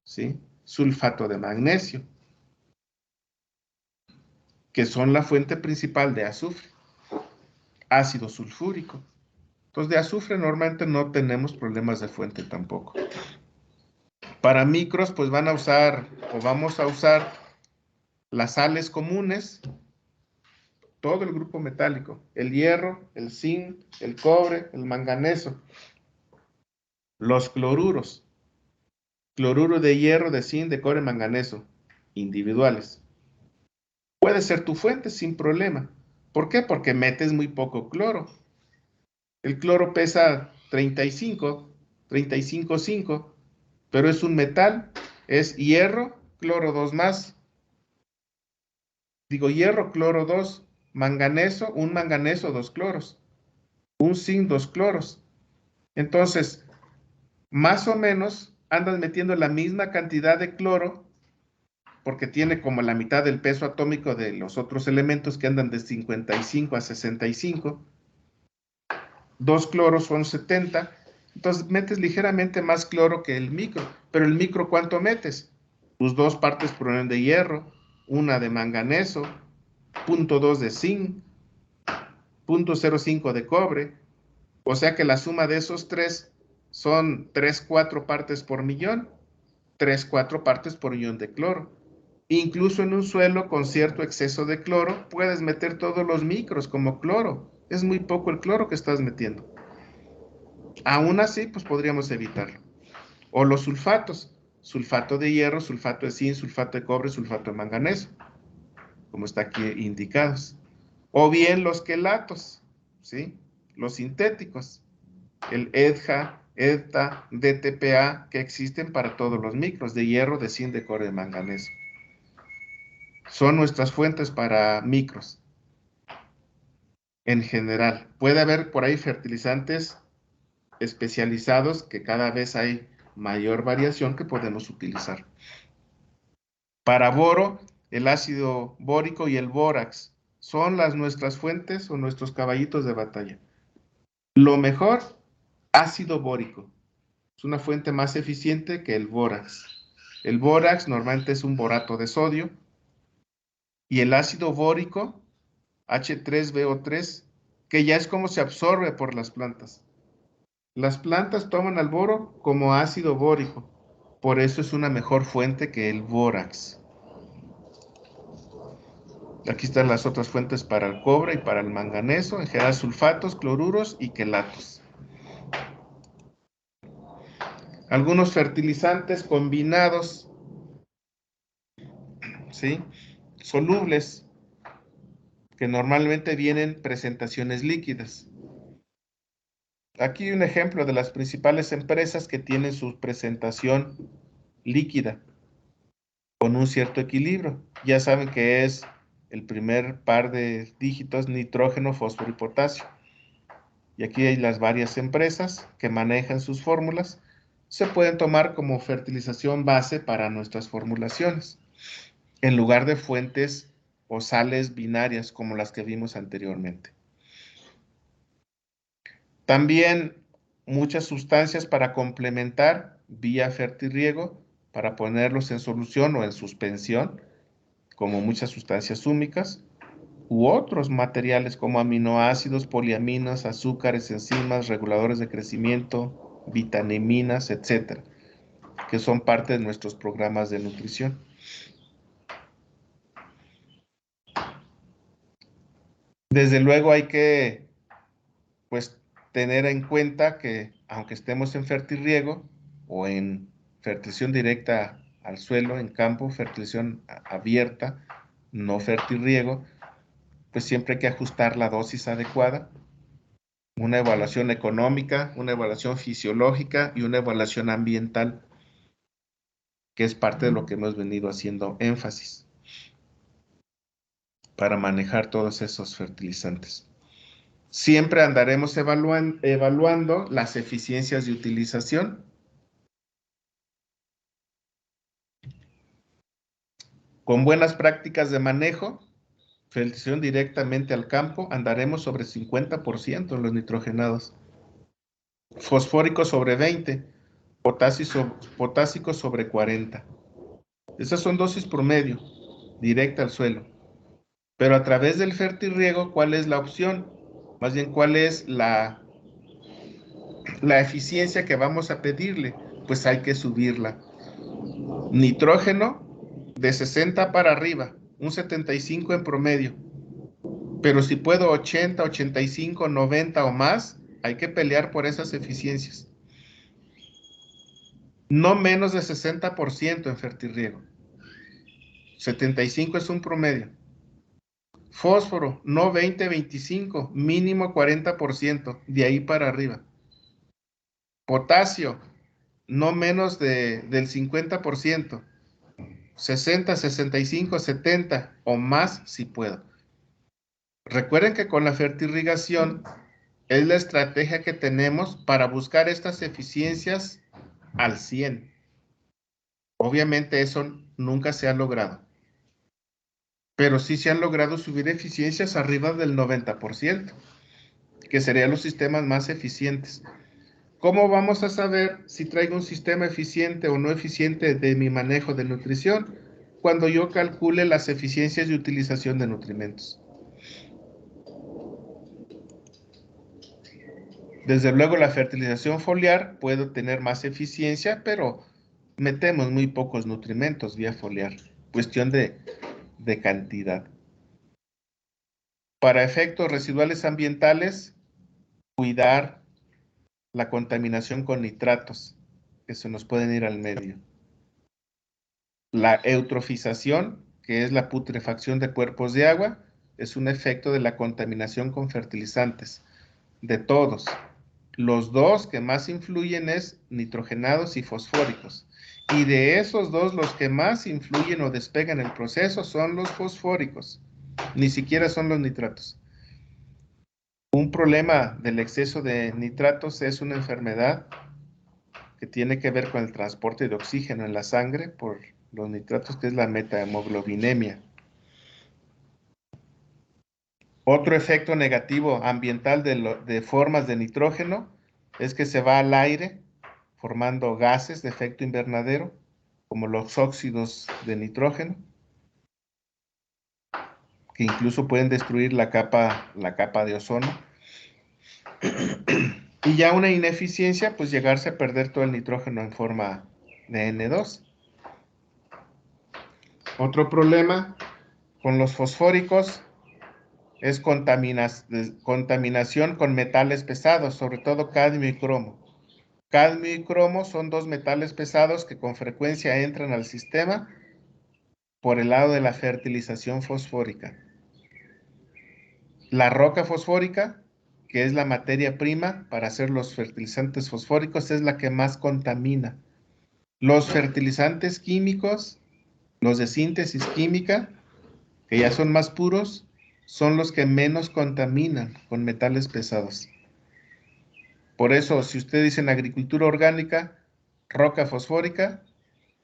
¿sí? Sulfato de magnesio, que son la fuente principal de azufre, ácido sulfúrico. Entonces, de azufre normalmente no tenemos problemas de fuente tampoco. Para micros, pues van a usar, o vamos a usar las sales comunes, todo el grupo metálico, el hierro, el zinc, el cobre, el manganeso, los cloruros, cloruro de hierro, de zinc, de cobre, manganeso, individuales. Puede ser tu fuente sin problema. ¿Por qué? Porque metes muy poco cloro. El cloro pesa 35,5, pero es un metal, es hierro, cloro 2 más. Digo, hierro, cloro 2, manganeso, un manganeso, 2 cloros, un zinc, 2 cloros. Entonces, más o menos andas metiendo la misma cantidad de cloro, porque tiene como la mitad del peso atómico de los otros elementos que andan de 55 a 65. 2 cloros son 70. Entonces, metes ligeramente más cloro que el micro. Pero el micro, ¿cuánto metes? Tus 2 partes provienen de hierro, una de manganeso, 0.2 de zinc. 0.05 de cobre, o sea que la suma de esos tres son 3-4 partes por millón, 3-4 partes por millón de cloro. Incluso en un suelo con cierto exceso de cloro, puedes meter todos los micros como cloro. Es muy poco el cloro que estás metiendo. Aún así, pues podríamos evitarlo. O los sulfatos, sulfato de hierro, sulfato de zinc, sulfato de cobre, sulfato de manganeso, como está aquí indicados. O bien los quelatos, ¿sí? Los sintéticos, el EDHA, EDTA, DTPA, que existen para todos los micros, de hierro, de zinc, de cobre, de manganeso. Son nuestras fuentes para micros. En general, puede haber por ahí fertilizantes especializados que cada vez hay mayor variación que podemos utilizar. Para boro, el ácido bórico y el bórax son nuestras fuentes o nuestros caballitos de batalla. Lo mejor, ácido bórico. Es una fuente más eficiente que el bórax. El bórax normalmente es un borato de sodio y el ácido bórico, H3BO3, que ya es como se absorbe por las plantas. Las plantas toman al boro como ácido bórico, por eso es una mejor fuente que el bórax. Aquí están las otras fuentes para el cobre y para el manganeso, en general sulfatos, cloruros y quelatos. Algunos fertilizantes combinados, ¿sí? Solubles, que normalmente vienen presentaciones líquidas. Aquí un ejemplo de las principales empresas que tienen su presentación líquida con un cierto equilibrio. Ya saben que es el primer par de dígitos nitrógeno, fósforo y potasio. Y aquí hay las varias empresas que manejan sus fórmulas. Se pueden tomar como fertilización base para nuestras formulaciones, en lugar de fuentes o sales binarias como las que vimos anteriormente. También muchas sustancias para complementar vía fertirriego, para ponerlos en solución o en suspensión, como muchas sustancias húmicas, u otros materiales como aminoácidos, poliaminas, azúcares, enzimas, reguladores de crecimiento, vitamininas, etcétera, que son parte de nuestros programas de nutrición. Desde luego hay que, pues, tener en cuenta que aunque estemos en fertirriego o en fertilización directa al suelo, en campo, fertilización abierta, no fertirriego, pues siempre hay que ajustar la dosis adecuada, una evaluación económica, una evaluación fisiológica y una evaluación ambiental, que es parte de lo que hemos venido haciendo énfasis para manejar todos esos fertilizantes. Siempre andaremos evaluando las eficiencias de utilización. Con buenas prácticas de manejo, fertilización directamente al campo, andaremos sobre 50% en los nitrogenados. Fosfórico sobre 20, potásico sobre 40. Esas son dosis promedio, directa al suelo. Pero a través del fertirriego, ¿cuál es la opción? Más bien, ¿cuál es la eficiencia que vamos a pedirle? Pues hay que subirla. Nitrógeno de 60 para arriba, un 75 en promedio. Pero si puedo 80, 85, 90 o más, hay que pelear por esas eficiencias. No menos de 60% en fertirriego. 75 es un promedio. Fósforo, no 20, 25, mínimo 40%, de ahí para arriba. Potasio, no menos del 50%, 60, 65, 70 o más si puedo. Recuerden que con la fertirrigación es la estrategia que tenemos para buscar estas eficiencias al 100. Obviamente eso nunca se ha logrado, pero sí se han logrado subir eficiencias arriba del 90%, que serían los sistemas más eficientes. ¿Cómo vamos a saber si traigo un sistema eficiente o no eficiente de mi manejo de nutrición? Cuando yo calcule las eficiencias de utilización de nutrimentos. Desde luego la fertilización foliar puede tener más eficiencia, pero metemos muy pocos nutrimentos vía foliar. Cuestión de cantidad. Para efectos residuales ambientales, cuidar la contaminación con nitratos, que se nos pueden ir al medio. La eutrofización, que es la putrefacción de cuerpos de agua, es un efecto de la contaminación con fertilizantes, de todos. Los dos que más influyen es nitrogenados y fosfóricos. Y de esos dos, los que más influyen o despegan el proceso son los fosfóricos. Ni siquiera son los nitratos. Un problema del exceso de nitratos es una enfermedad que tiene que ver con el transporte de oxígeno en la sangre por los nitratos, que es la metahemoglobinemia. Otro efecto negativo ambiental de formas de nitrógeno es que se va al aire formando gases de efecto invernadero, como los óxidos de nitrógeno, que incluso pueden destruir la capa de ozono. Y ya una ineficiencia, pues llegarse a perder todo el nitrógeno en forma de N2. Otro problema con los fosfóricos es contaminación con metales pesados, sobre todo cadmio y cromo. Cadmio y cromo son dos metales pesados que con frecuencia entran al sistema por el lado de la fertilización fosfórica. La roca fosfórica, que es la materia prima para hacer los fertilizantes fosfóricos, es la que más contamina. Los fertilizantes químicos, los de síntesis química, que ya son más puros, son los que menos contaminan con metales pesados. Por eso, si usted dice en agricultura orgánica, roca fosfórica,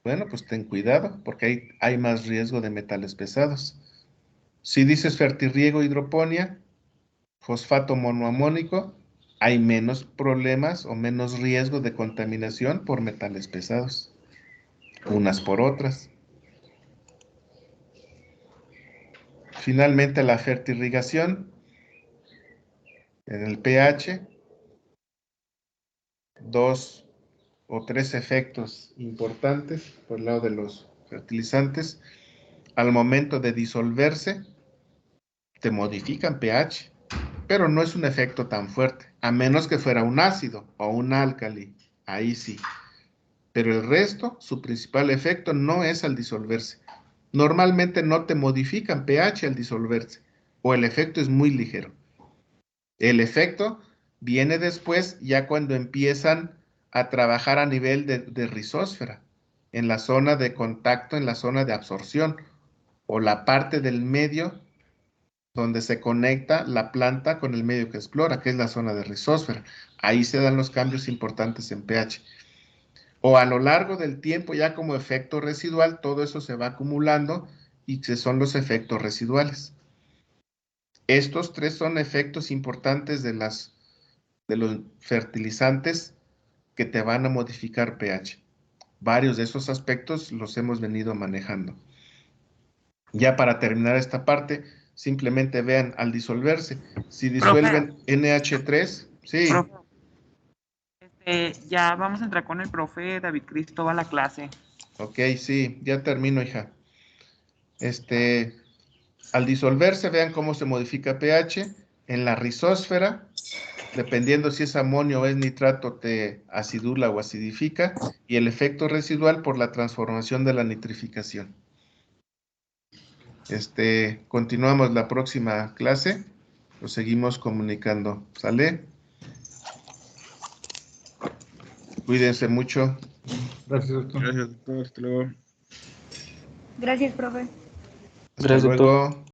bueno, pues ten cuidado, porque hay más riesgo de metales pesados. Si dices fertirriego hidroponía, fosfato monoamónico, hay menos problemas o menos riesgo de contaminación por metales pesados, unas por otras. Finalmente, la fertirrigación en el pH, 2 o 3 efectos importantes por el lado de los fertilizantes. Al momento de disolverse, te modifican pH, pero no es un efecto tan fuerte, a menos que fuera un ácido o un álcali, ahí sí. Pero el resto, su principal efecto no es al disolverse. Normalmente no te modifican pH al disolverse, o el efecto es muy ligero. El efecto viene después, ya cuando empiezan a trabajar a nivel de rizósfera, en la zona de contacto, en la zona de absorción, o la parte del medio donde se conecta la planta con el medio que explora, que es la zona de rizósfera. Ahí se dan los cambios importantes en pH. O a lo largo del tiempo, ya como efecto residual, todo eso se va acumulando y que son los efectos residuales. Estos tres son efectos importantes de los fertilizantes que te van a modificar pH. Varios de esos aspectos los hemos venido manejando. Ya para terminar esta parte, simplemente vean al disolverse, si disuelven NH3, sí. Profe, ya vamos a entrar con el profe David Cristóbal a la clase. Ok, sí, ya termino, hija. Al disolverse, vean cómo se modifica pH. En la rizósfera, dependiendo si es amonio o es nitrato, te acidula o acidifica. Y el efecto residual por la transformación de la nitrificación. Continuamos la próxima clase. Lo seguimos comunicando. ¿Sale? Cuídense mucho. Gracias, doctor. Gracias, doctor. Hasta luego. Gracias, profe. Hasta Gracias, doctor. luego.